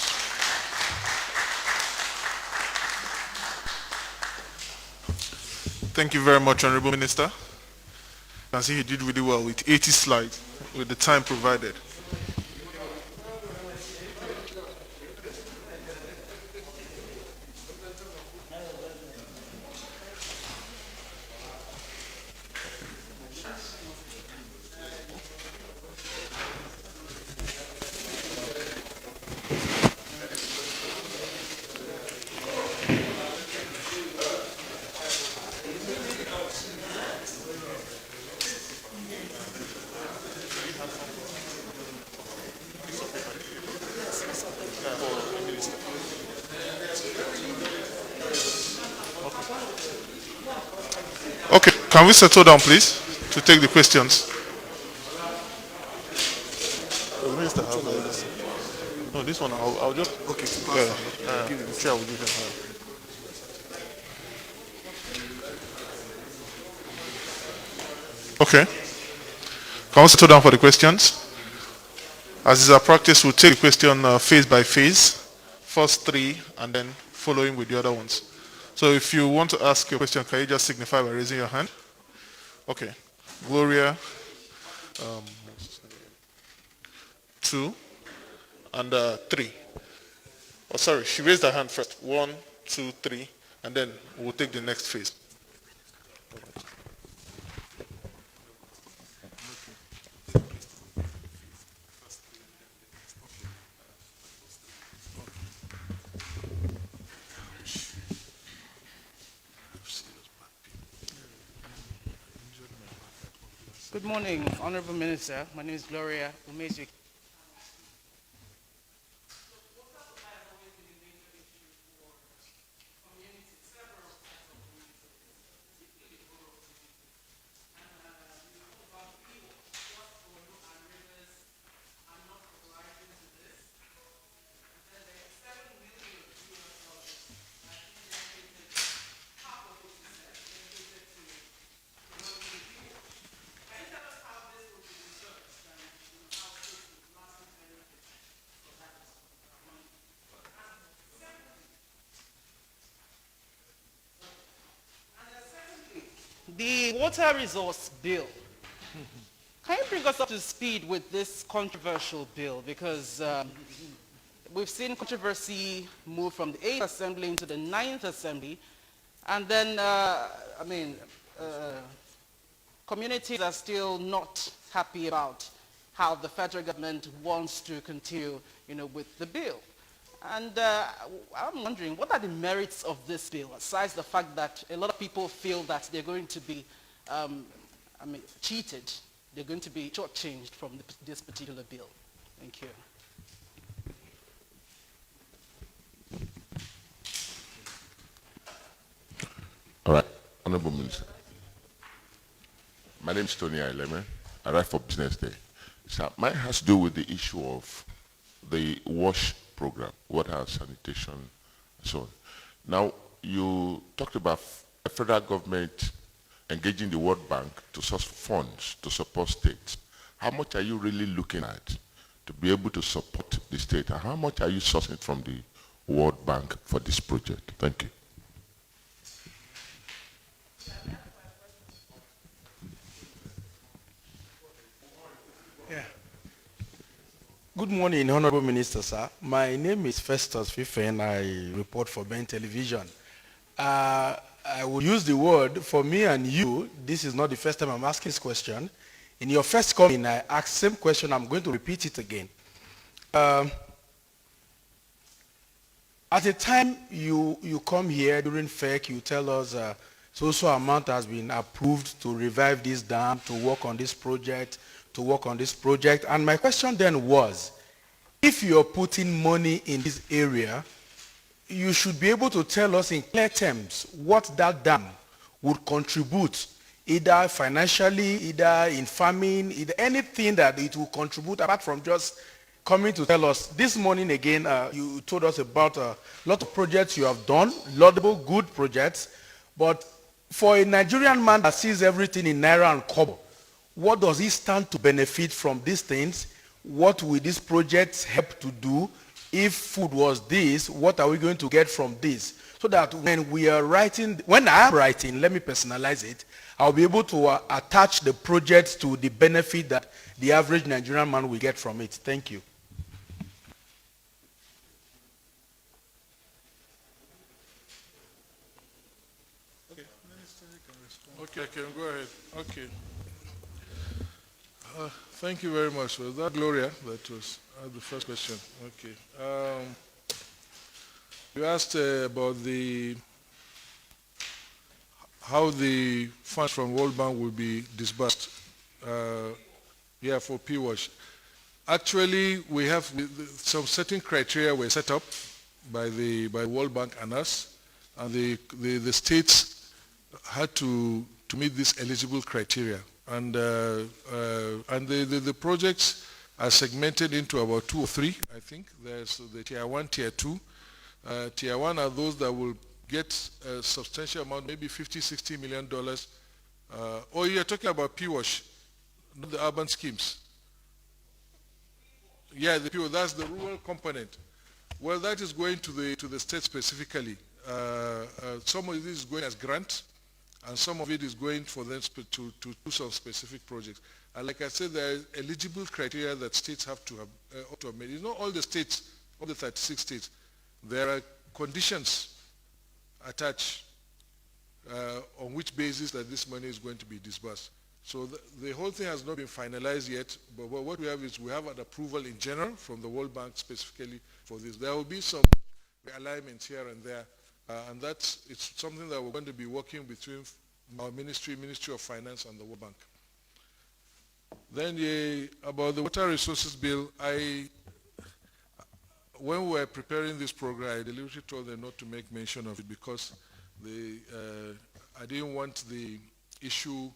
Thank you very much, Honorable Minister. You can see he did really well with 80 slides with the time provided. Okay, can we settle down, please, to take the questions? The minister has this. No, this one I'll just chair will give him. Okay. Can we settle down for the questions? As is our practice, we'll take the question phase by phase, first 3, and then following with the other ones. So if you want to ask a question, can you just signify by raising your hand? Okay. Gloria, 2, and 3. Oh, sorry, she raised her hand first. 1, 2, 3, and then we'll take the next phase. Good morning, Honorable Minister. My name is Gloria Umezu. The water resource bill. Can you bring us up to speed with this controversial bill? Because we've seen controversy move from the 8th Assembly into the 9th Assembly. And then, communities are still not happy about how the federal government wants to continue, with the bill. And I'm wondering, what are the merits of this bill, aside the fact that a lot of people feel that they're going to be cheated, they're going to be shortchanged from this particular bill? Thank you. All right, Honorable Minister. My name is Tony Aileme. I write for Business Day. So mine has to do with the issue of the WASH program, water sanitation, and so on. Now, you talked about the federal government engaging the World Bank to source funds to support states. How much are you really looking at to be able to support the state? And how much are you sourcing from the World Bank for this project? Thank you. Yeah. Good morning, Honorable Minister, sir. My name is Festus Fifen. I report for Ben Television. I will use the word, for me and you, this is not the first time I'm asking this question. In your first comment, I asked the same question. I'm going to repeat it again. At the time you come here during FEC, you tell us so amount has been approved to revive this dam, to work on this project, And my question then was, if you're putting money in this area, you should be able to tell us in clear terms what that dam would contribute, either financially, either in farming, either anything that it will contribute apart from just coming to tell us. This morning again, you told us about a lot of projects you have done, laudable, good projects, but for a Nigerian man that sees everything in Naira and Kobo, what does he stand to benefit from these things? What will these projects help to do? If food was this, what are we going to get from this? So that when we are writing, when I am writing, let me personalize it, I'll be able to attach the projects to the benefit that the average Nigerian man will get from it. Thank you. Okay, I can go ahead. Okay. Thank you very much. Was that Gloria? That was the first question. Okay. You asked about how the funds from World Bank will be disbursed. Yeah, for PWASH. Actually, we have some certain criteria were set up by World Bank and us, and the states had to meet this eligible criteria. And the projects are segmented into about 2 or 3, I think. There's the Tier 1, Tier 2. Tier 1 are those that will get a substantial amount, maybe $50, $60 million. Or you're talking about PWASH, not the urban schemes. Yeah, the PWASH, that's the rural component. Well, that is going to the state specifically. Some of it is going as grant, and some of it is going for them to do some specific projects. And like I said, there are eligible criteria that states have to have made. It's not all the states, all the 36 states. There are conditions attached on which basis that this money is going to be disbursed. So the whole thing has not been finalized yet, but what we have is we have an approval in general from the World Bank specifically for this. There will be some alignments here and there, and it's something that we're going to be working between our Ministry of Finance and the World Bank. Then about the water resources bill, when we were preparing this program, I deliberately told them not to make mention of it because I didn't want the issue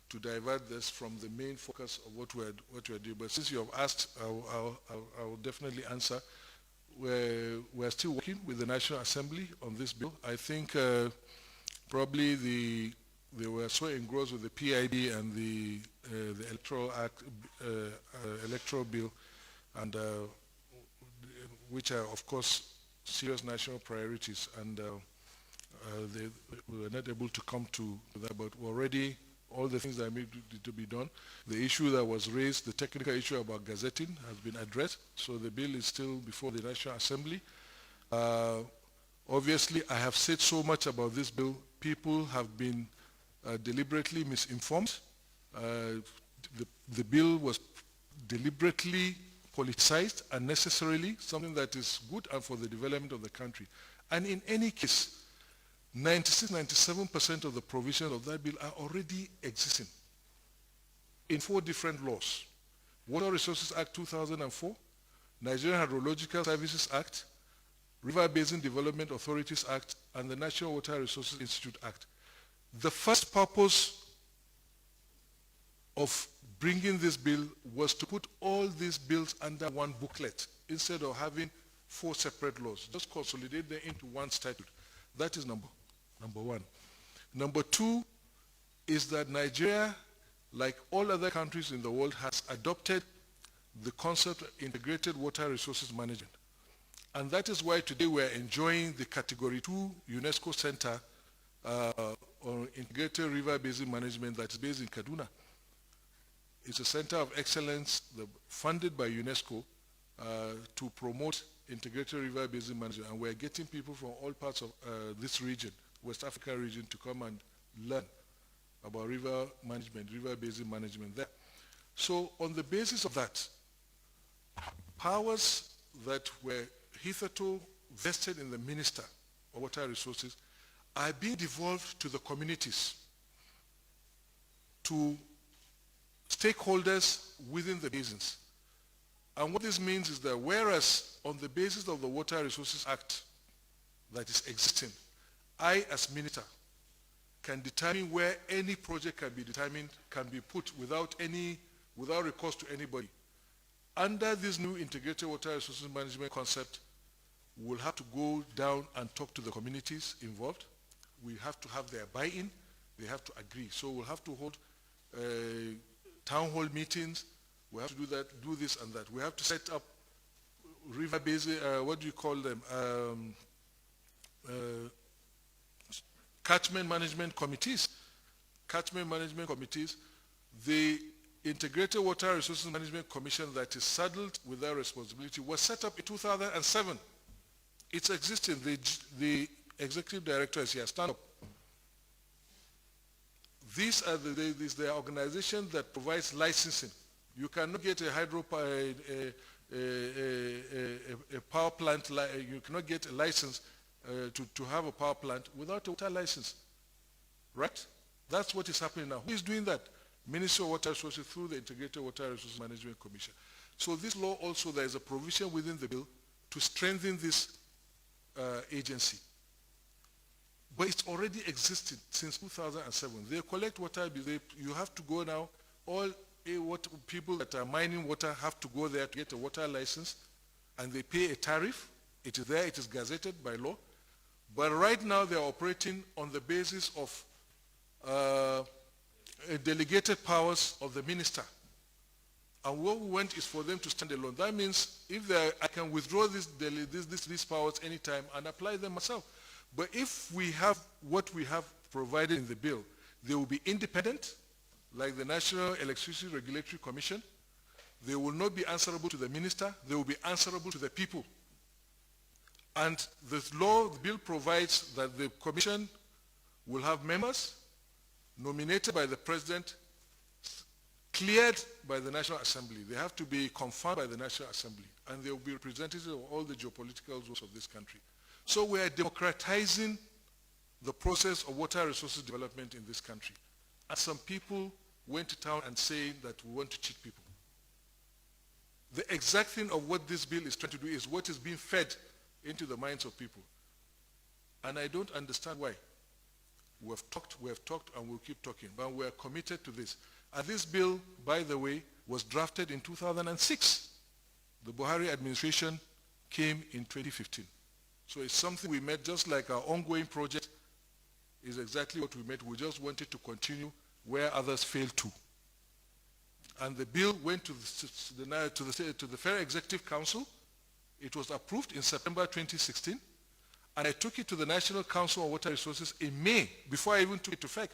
to divert this from the main focus of what we're doing. But since you have asked, I will definitely answer. We're still working with the National Assembly on this bill. I think probably they were so engrossed with the PID and the electoral bill, and which are of course serious national priorities, and they were not able to come to that. But already all the things that need to be done. The issue that was raised, the technical issue about gazetting, has been addressed. So the bill is still before the National Assembly. Obviously, I have said so much about this bill. People have been deliberately misinformed The bill was deliberately politicized unnecessarily, something that is good and for the development of the country. And in any case, 96-97% of the provisions of that bill are already existing in 4 different laws. Water Resources Act 2004, Nigerian Hydrological Services Act, River Basin Development Authorities Act, and the National Water Resources Institute Act. The first purpose of bringing this bill was to put all these bills under one booklet instead of having 4 separate laws. Just consolidate them into one statute. That is number one. Number 2 is that Nigeria, like all other countries in the world, has adopted the concept of integrated water resources management. And that is why today we are enjoying the Category 2 UNESCO Center on Integrated River Basin Management that is based in Kaduna. It's a center of excellence funded by UNESCO to promote integrated river basin management. And we're getting people from all parts of this region, West Africa region, to come and learn about river management, river basin management there. So on the basis of that, powers that were hitherto vested in the Minister of Water Resources are being devolved to the communities, to stakeholders within the basins. And what this means is that whereas on the basis of the Water Resources Act that is existing, I as minister can determine where any project can be determined, can be put without recourse to anybody. Under this new integrated water resources management concept, we'll have to go down and talk to the communities involved. We have to have their buy-in. They have to agree. So we'll have to hold town hall meetings. We have to do that, do this and that. We have to set up river basin, what do you call them? Catchment management committees. Catchment management committees. The Integrated Water Resources Management Commission that is saddled with that responsibility was set up in 2007. It's existing. The executive director is here. Stand up. These are the organization that provides licensing. You cannot get a hydropower, a power plant. You cannot get a license to have a power plant without a water license, right? That's what is happening now. Who is doing that? Ministry of Water Resources through the Integrated Water Resources Management Commission. So this law also, there is a provision within the bill to strengthen this agency. But it's already existed since 2007. They collect water. You have to go now. All people that are mining water have to go there to get a water license, and they pay a tariff. It is there. It is gazetted by law. But right now they are operating on the basis of delegated powers of the minister. And what we want is for them to stand alone. That means if I can withdraw these powers anytime and apply them myself. But if we have what we have provided in the bill, they will be independent, like the National Electricity Regulatory Commission. They will not be answerable to the minister. They will be answerable to the people. And the bill provides that the commission will have members nominated by the president, cleared by the National Assembly. They have to be confirmed by the National Assembly, and they will be representatives of all the geopolitical zones of this country. So we are democratizing the process of water resources development in this country. And some people went to town and saying that we want to cheat people. The exact thing of what this bill is trying to do is what is being fed into the minds of people. And I don't understand why. We have talked, and we'll keep talking. But we are committed to this. And this bill, by the way, was drafted in 2006. The Buhari administration came in 2015. So it's something we made, just like our ongoing project is exactly what we made. We just wanted to continue where others failed to. And the bill went to the Federal Executive Council. It was approved in September 2016. And I took it to the National Council on Water Resources in May, before I even took it to FEC.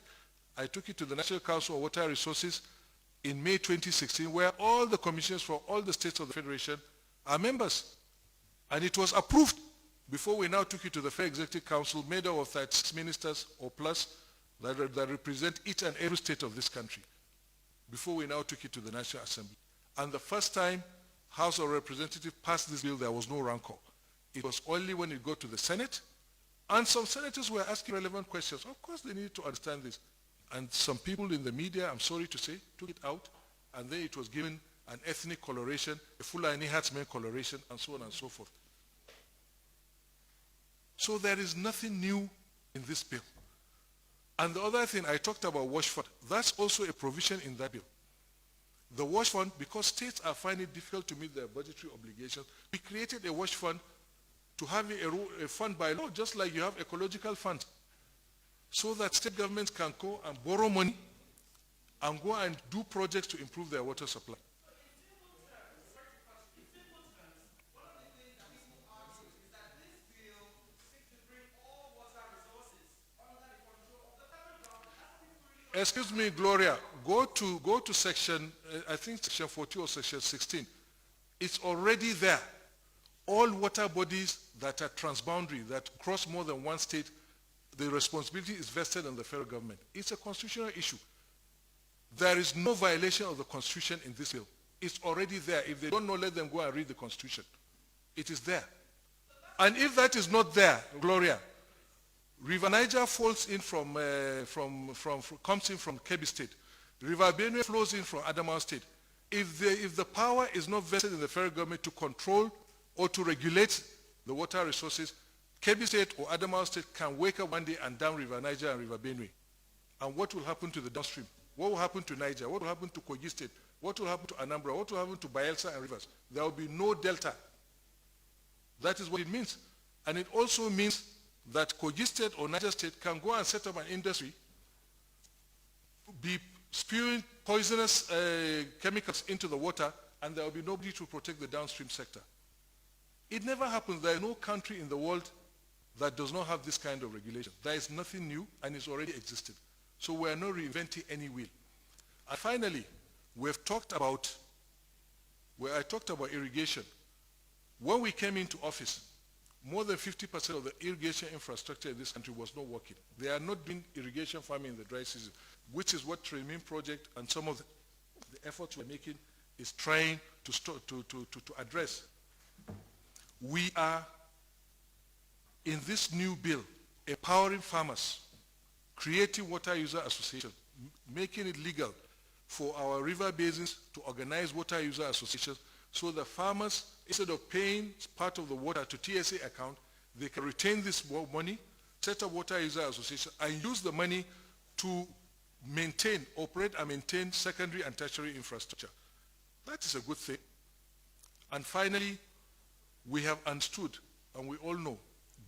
I took it to the National Council on Water Resources in May 2016, where all the commissioners from all the states of the Federation are members. And it was approved before we now took it to the Federal Executive Council, made up of 36 ministers or plus that represent each and every state of this country. before we now took it to the National Assembly. And the first time House of Representatives passed this bill, there was no rancor. It was only when it got to the Senate, and some senators were asking relevant questions. Of course, they needed to understand this. And some people in the media, I'm sorry to say, took it out, and then it was given an ethnic coloration, a Fulani herdsman coloration, and so on and so forth. So there is nothing new in this bill. And the other thing, I talked about wash fund. That's also a provision in that bill. The wash fund, because states are finding it difficult to meet their budgetary obligations, we created a wash fund to have a fund by law, just like you have ecological funds, so that state governments can go and borrow money and go and do projects to improve their water supply. Excuse me, Gloria, go to section, I think section 40 or section 16. It's already there. All water bodies that are transboundary, that cross more than one state, the responsibility is vested on the federal government. It's a constitutional issue. There is no violation of the Constitution in this bill. It's already there. If they don't know, let them go and read the Constitution. It is there. And if that is not there, Gloria, River Niger falls in comes in from Kebbi State. River Benue flows in from Adamu State. If the power is not vested in the federal government to control or to regulate the water resources, Kebbi State or Adamu State can wake up one day and dam River Niger and River Benue. And what will happen to the downstream? What will happen to Niger? What will happen to Kogi State? What will happen to Anambra? What will happen to Bayelsa and rivers? There will be no delta. That is what it means. And it also means that Kogi State or Niger State can go and set up an industry, be spewing poisonous chemicals into the water, and there will be nobody to protect the downstream sector. It never happens. There is no country in the world that does not have this kind of regulation. There is nothing new, and it's already existed. So we are not reinventing any wheel. And finally, I talked about irrigation. When we came into office, more than 50% of the irrigation infrastructure in this country was not working. They are not doing irrigation farming in the dry season, which is what Training Project and some of the efforts we're making is trying to address. We are, in this new bill, empowering farmers, creating water user associations, making it legal for our river basins to organize water user associations, so the farmers, instead of paying part of the water to TSA account, they can retain this money, set up water user association, and use the money to operate and maintain secondary and tertiary infrastructure. That is a good thing. And finally, we have understood, and we all know,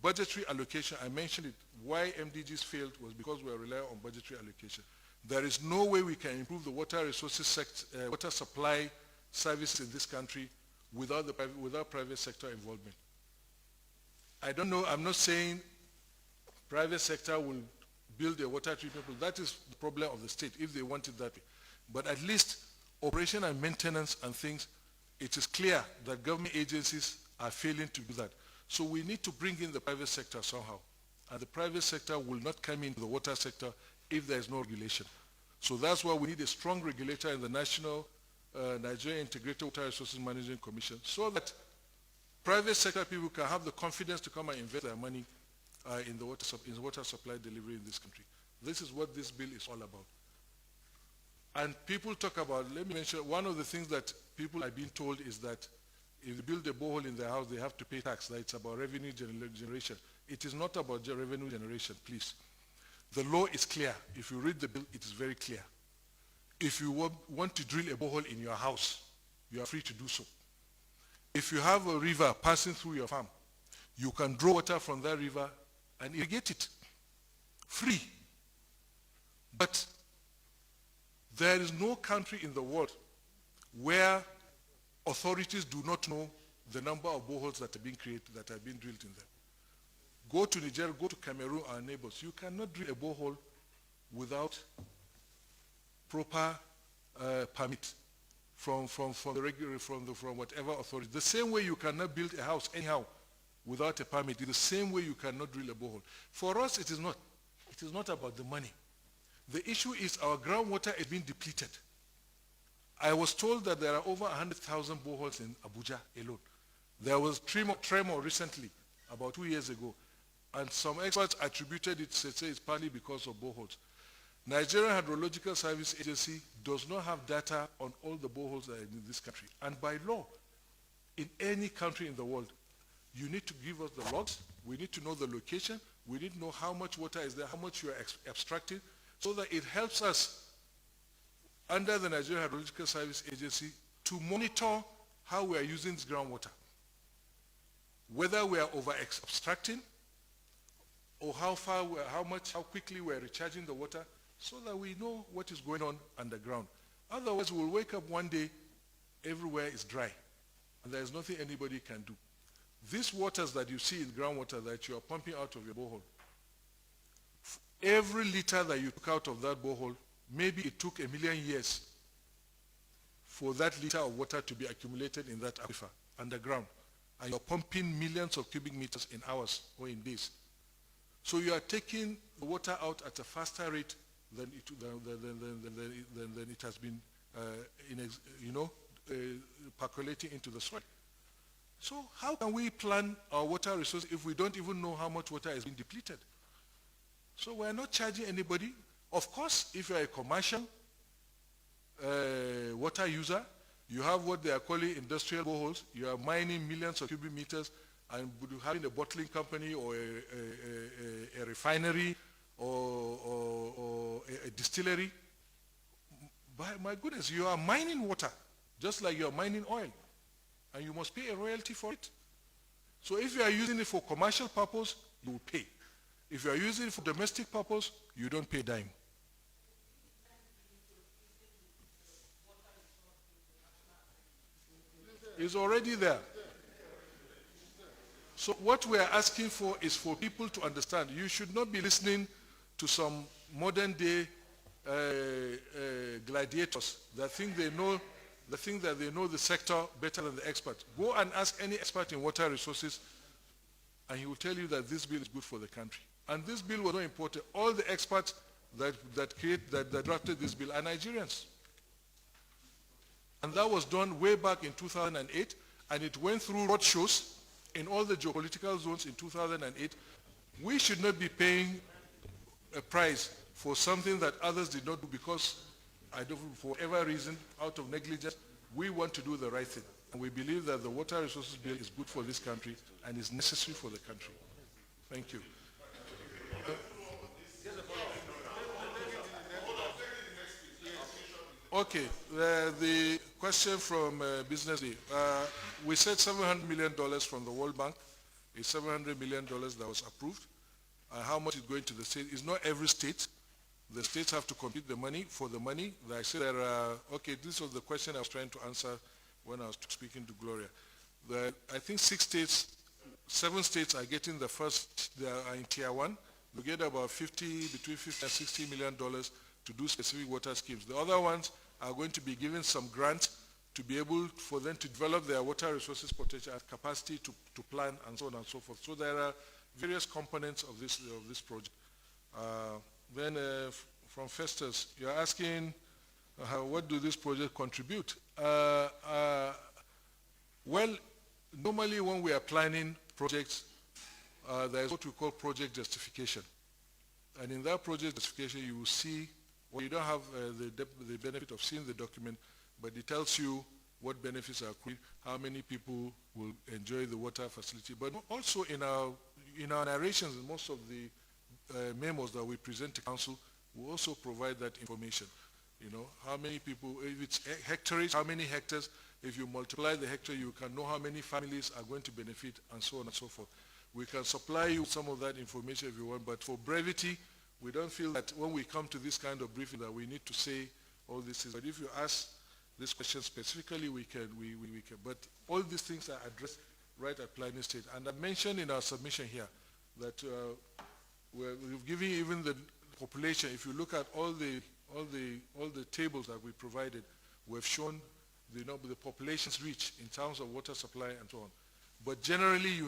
budgetary allocation, I mentioned it, why MDGs failed was because we are relying on budgetary allocation. There is no way we can improve the water resources sector, water supply services in this country without private sector involvement. I don't know, I'm not saying private sector will build a water treatment plant. That is the problem of the state, if they want it that way. But at least operation and maintenance and things, it is clear that government agencies are failing to do that. So we need to bring in the private sector somehow. And the private sector will not come into the water sector if there is no regulation. So that's why we need a strong regulator in the National Nigeria Integrated Water Resources Management Commission, so that private sector people can have the confidence to come and invest their money in the water supply delivery in this country. This is what this bill is all about. And people talk about, let me mention, one of the things that people are being told is that if they build a borehole in their house, they have to pay tax, that it's about revenue generation. It is not about revenue generation, please. The law is clear. If you read the bill, it is very clear. If you want to drill a borehole in your house, you are free to do so. If you have a river passing through your farm, you can draw water from that river and irrigate it. Free. But there is no country in the world where authorities do not know the number of boreholes that are being created, that are being drilled in them. Go to Nigeria, go to Cameroon, our neighbors. You cannot drill a borehole without proper permit from whatever authority. The same way you cannot build a house anyhow without a permit. In the same way you cannot drill a borehole. For us, it is not. It is not about the money. The issue is our groundwater is being depleted. I was told that there are over 100,000 boreholes in Abuja alone. There was tremor recently, about 2 years ago, and some experts attributed it, say it's partly because of boreholes. Nigerian Hydrological Service Agency does not have data on all the boreholes that are in this country. And by law, in any country in the world, you need to give us the logs, we need to know the location, we need to know how much water is there, how much you are abstracting, so that it helps us under the Nigerian Hydrological Service Agency to monitor how we are using this groundwater. Whether we are over-abstracting or how quickly we are recharging the water, so that we know what is going on underground. Otherwise, we'll wake up one day, everywhere is dry, and there is nothing anybody can do. These waters that you see in groundwater that you are pumping out of your borehole, every liter that you took out of that borehole, maybe it took 1 million years for that liter of water to be accumulated in that aquifer underground. And you're pumping millions of cubic meters in hours or in days. So you are taking the water out at a faster rate than it has been, percolating into the soil. So how can we plan our water resource if we don't even know how much water is being depleted? So we're not charging anybody. Of course, if you're a commercial water user, you have what they are calling industrial boreholes. You are mining millions of cubic meters, and having a bottling company or a refinery or a distillery. My goodness, you are mining water just like you are mining oil, and you must pay a royalty for it. So if you are using it for commercial purpose, you will pay. If you are using it for domestic purpose, you don't pay a dime. It's already there. So what we are asking for is for people to understand. You should not be listening to some modern day gladiators that think that they know the sector better than the experts. Go and ask any expert in water resources, and he will tell you that this bill is good for the country. And this bill was not imported. All the experts that drafted this bill are Nigerians. And that was done way back in 2008, and it went through roadshows in all the geopolitical zones in 2008. We should not be paying a price for something that others did not do because, for whatever reason, out of negligence. We want to do the right thing. And we believe that the water resources bill is good for this country and is necessary for the country. Thank you. Okay, the question from Business Day. We said $700 million from the World Bank. It's $700 million that was approved. How much is going to the state? It's not every state. The states have to compete the money for the money. I said there are, okay, this was the question I was trying to answer when I was speaking to Gloria. I think 7 states are getting the first, they are in tier 1. We get about between $50 and $60 million to do specific water schemes. The other ones are going to be given some grants to be able for them to develop their water resources potential capacity to plan and so on and so forth. So there are various components of this project. Then from Festus, you're asking what do this project contribute? Well, normally when we are planning projects, there is what we call project justification. And in that project justification, you will see, well, you don't have the benefit of seeing the document, but it tells you what benefits are accrued, how many people will enjoy the water facility. But also in our narrations, in most of the memos that we present to council, we also provide that information. You know, how many people, if it's hectareage, how many hectares, if you multiply the hectare, you can know how many families are going to benefit and so on and so forth. We can supply you some of that information if you want, but for brevity, we don't feel that when we come to this kind of briefing that we need to say all this. But if you ask this question specifically, we can. But all these things are addressed right at planning stage. And I mentioned in our submission here that we've given even the population. If you look at all the tables that we provided, we've shown the population's reach in terms of water supply and so on. But generally,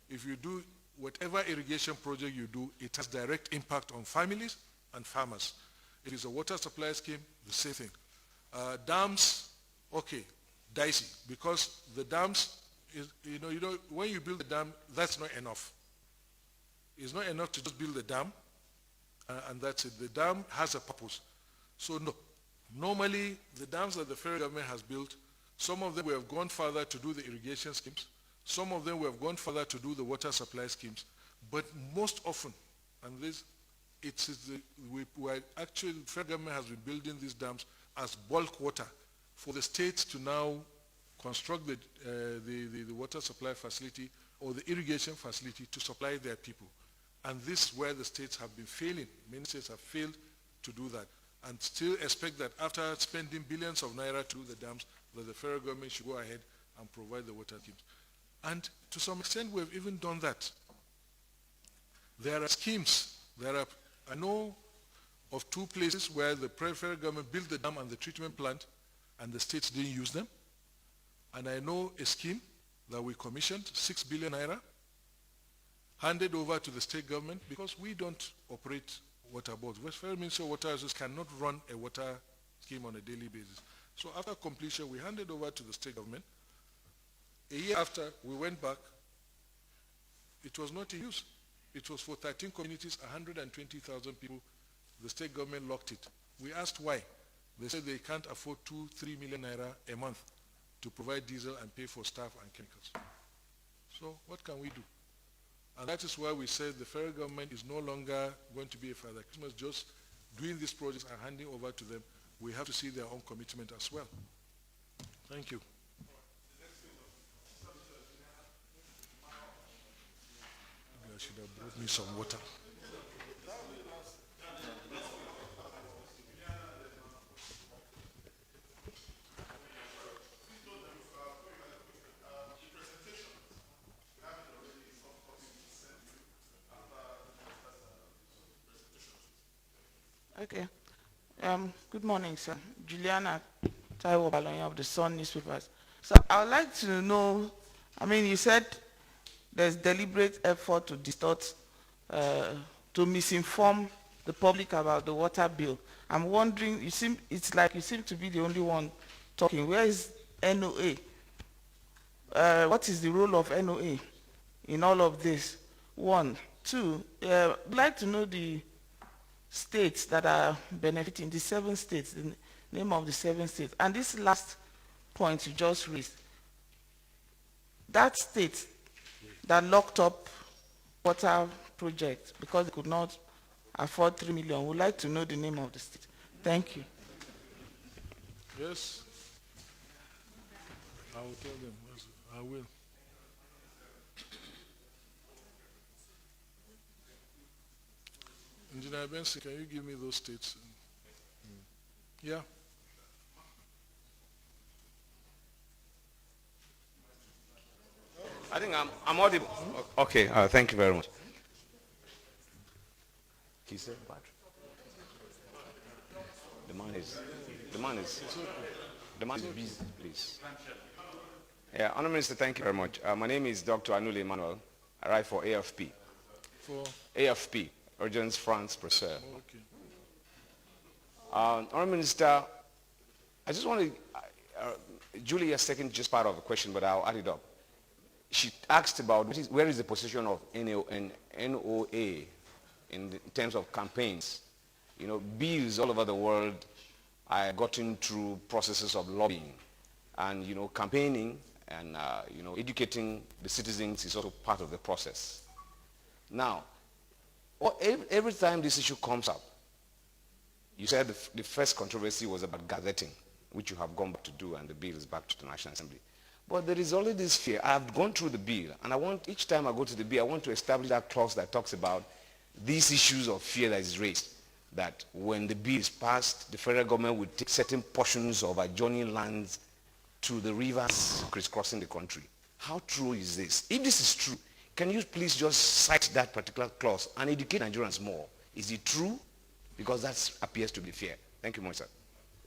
if you do whatever irrigation project you do, it has direct impact on families and farmers. If it's a water supply scheme, the same thing. Dams Okay, dicey, because the dams, when you build a dam, that's not enough. It's not enough to just build a dam, and that's it. The dam has a purpose. So no, normally the dams that the federal government has built, some of them we have gone further to do the irrigation schemes, some of them we have gone further to do the water supply schemes, but most often, and this, actually, the federal government has been building these dams as bulk water for the states to now construct the water supply facility or the irrigation facility to supply their people. And this is where the states have been failing. Many states have failed to do that and still expect that after spending billions of naira to do the dams, that the federal government should go ahead and provide the water schemes. And to some extent, we have even done that. There are schemes. I know of 2 places where the federal government built the dam and the treatment plant, and the states didn't use them. And I know a scheme that we commissioned, 6 billion naira, handed over to the state government because we don't operate water boards. West Federal Ministry of Water Resources cannot run a water scheme on a daily basis. So after completion, we handed over to the state government. A year after, we went back. It was not in use. It was for 13 communities, 120,000 people. The state government locked it. We asked why. They said they can't afford 2-3 million naira a month to provide diesel and pay for staff and chemicals. So what can we do? And that is why we said the federal government is no longer going to be a Father Christmas just doing these projects and handing over to them. We have to see their own commitment as well. Thank you. Maybe I should have brought me some water. Okay. Good morning, sir. Juliana Taiwo Balonya of the Sun newspapers. So I would like to know, you said there's deliberate effort to distort, to misinform the public about the water bill. I'm wondering, it's like you seem to be the only one talking. Where is NOA? What is the role of NOA in all of this? 1. 2, I'd like to know the states that are benefiting, the 7 states, the name of the 7 states. And this last point you just raised, that state that locked up water project because they could not afford 3 million, would like to know the name of the state. Thank you. Yes. I will tell them. I will. Engineer Benson, can you give me those states? Yeah. I think I'm audible. Okay, thank you very much. He said battery. The man is busy, please. Yeah, Honourable Minister, thank you very much. My name is Dr. Anule Emmanuel. I write for AFP. For? AFP, Urgence France Presse. Oh, okay. Honourable Minister, I just want to, Julie has taken just part of the question, but I'll add it up. She asked about where is the position of NOA in terms of campaigns. You know, bills all over the world are gotten through processes of lobbying. And, you know, campaigning and, you know, educating the citizens is also part of the process. Now, every time this issue comes up, you said the first controversy was about gazetting, which you have gone back to do, and the bill is back to the National Assembly. But there is always this fear. I've gone through the bill, and I want, each time I go to the bill, I want to establish that clause that talks about these issues of fear that is raised, that when the bill is passed, the federal government would take certain portions of adjoining lands to the rivers crisscrossing the country. How true is this? If this is true, can you please just cite that particular clause and educate Nigerians more? Is it true? Because that appears to be fair. Thank you, Moisa.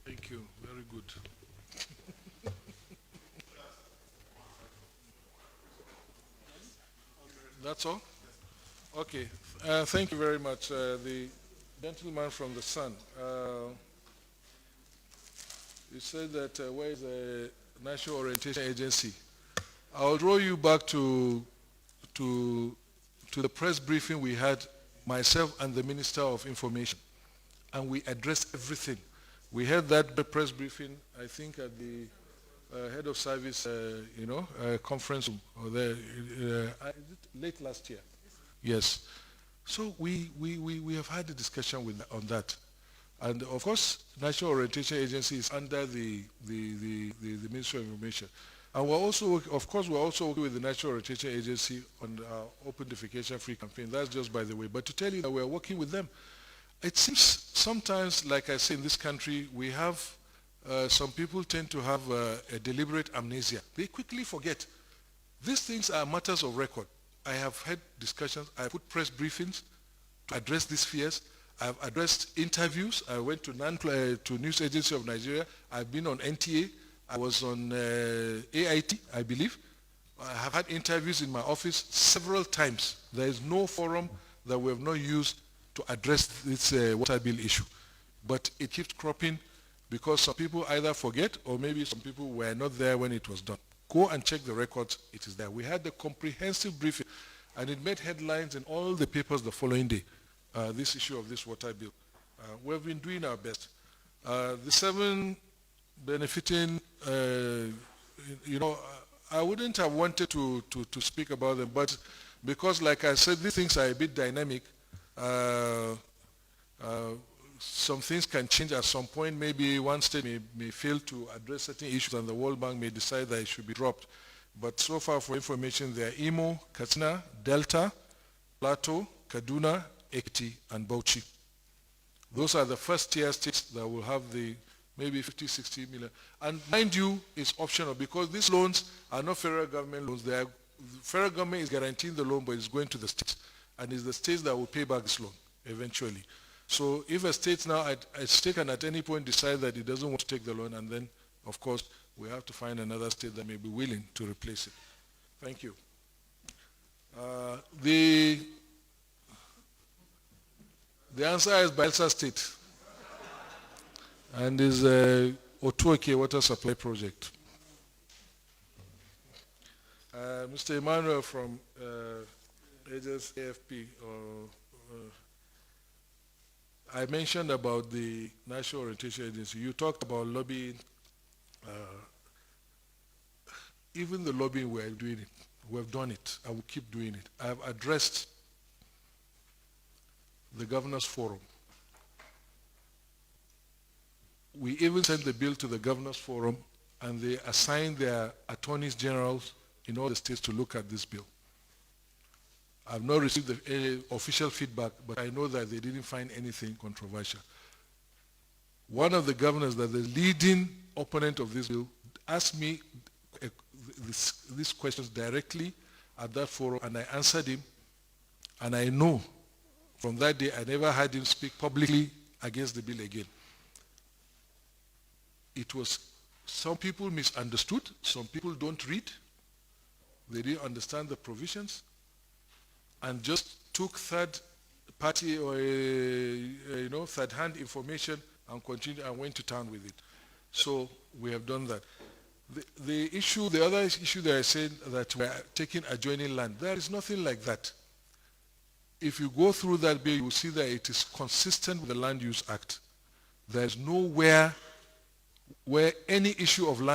Thank you. Very good. That's all? Okay. Thank you very much. The gentleman from the Sun. You said that where is the National Orientation Agency? I'll draw you back to the press briefing we had, myself and the Minister of Information, and we addressed everything. We had that press briefing, I think, at the head of service, conference or there, late last year. Yes. So we have had a discussion on that. And of course, National Orientation Agency is under the Ministry of Information. And we're also, of course, we're also working with the National Orientation Agency on our Open Defecation Free campaign. That's just by the way. But to tell you that we're working with them, it seems sometimes, like I say, in this country, we have, some people tend to have a deliberate amnesia. They quickly forget. These things are matters of record. I have had discussions. I put press briefings to address these fears. I've addressed interviews. I went to News Agency of Nigeria. I've been on NTA. I was on AIT, I believe. I have had interviews in my office several times. There is no forum that we have not used to address this water bill issue. But it keeps cropping because some people either forget or maybe some people were not there when it was done. Go and check the records. It is there. We had the comprehensive briefing, and it made headlines in all the papers the following day, this issue of this water bill. We've been doing our best. The 7 benefiting, I wouldn't have wanted to speak about them, but because, like I said, these things are a bit dynamic. Some things can change at some point. Maybe one state may fail to address certain issues and the World Bank may decide that it should be dropped. But so far, for information, there are Imo, Katsina, Delta, Plateau, Kaduna, Ekiti, and Bauchi. Those are the first tier states that will have the maybe 50, 60 million. And mind you, it's optional because these loans are not federal government loans. The federal government is guaranteeing the loan, but it's going to the states. And it's the states that will pay back this loan eventually. So if a state can at any point decide that it doesn't want to take the loan, and then, of course, we have to find another state that may be willing to replace it. Thank you. The answer is Bayelsa State, and is Otuoke Water Supply Project. Mr. Emmanuel from AJS AFP, I mentioned about the National Orientation Agency. You talked about lobbying. Even the lobbying, we're doing it. We've done it. I will keep doing it. I have addressed the Governors Forum. We even sent the bill to the Governors Forum, and they assigned their attorneys generals in all the states to look at this bill. I've not received any official feedback, but I know that they didn't find anything controversial. One of the governors, that the leading opponent of this bill, asked me these questions directly at that forum, and I answered him, and I know from that day I never heard him speak publicly against the bill again. It was, some people misunderstood, some people don't read, they didn't understand the provisions, and just took third party or third hand information and continued and went to town with it. So we have done that. The other issue that I said that we are taking adjoining land, there is nothing like that. If you go through that bill, you will see that it is consistent with the Land Use Act. There is nowhere where any issue of land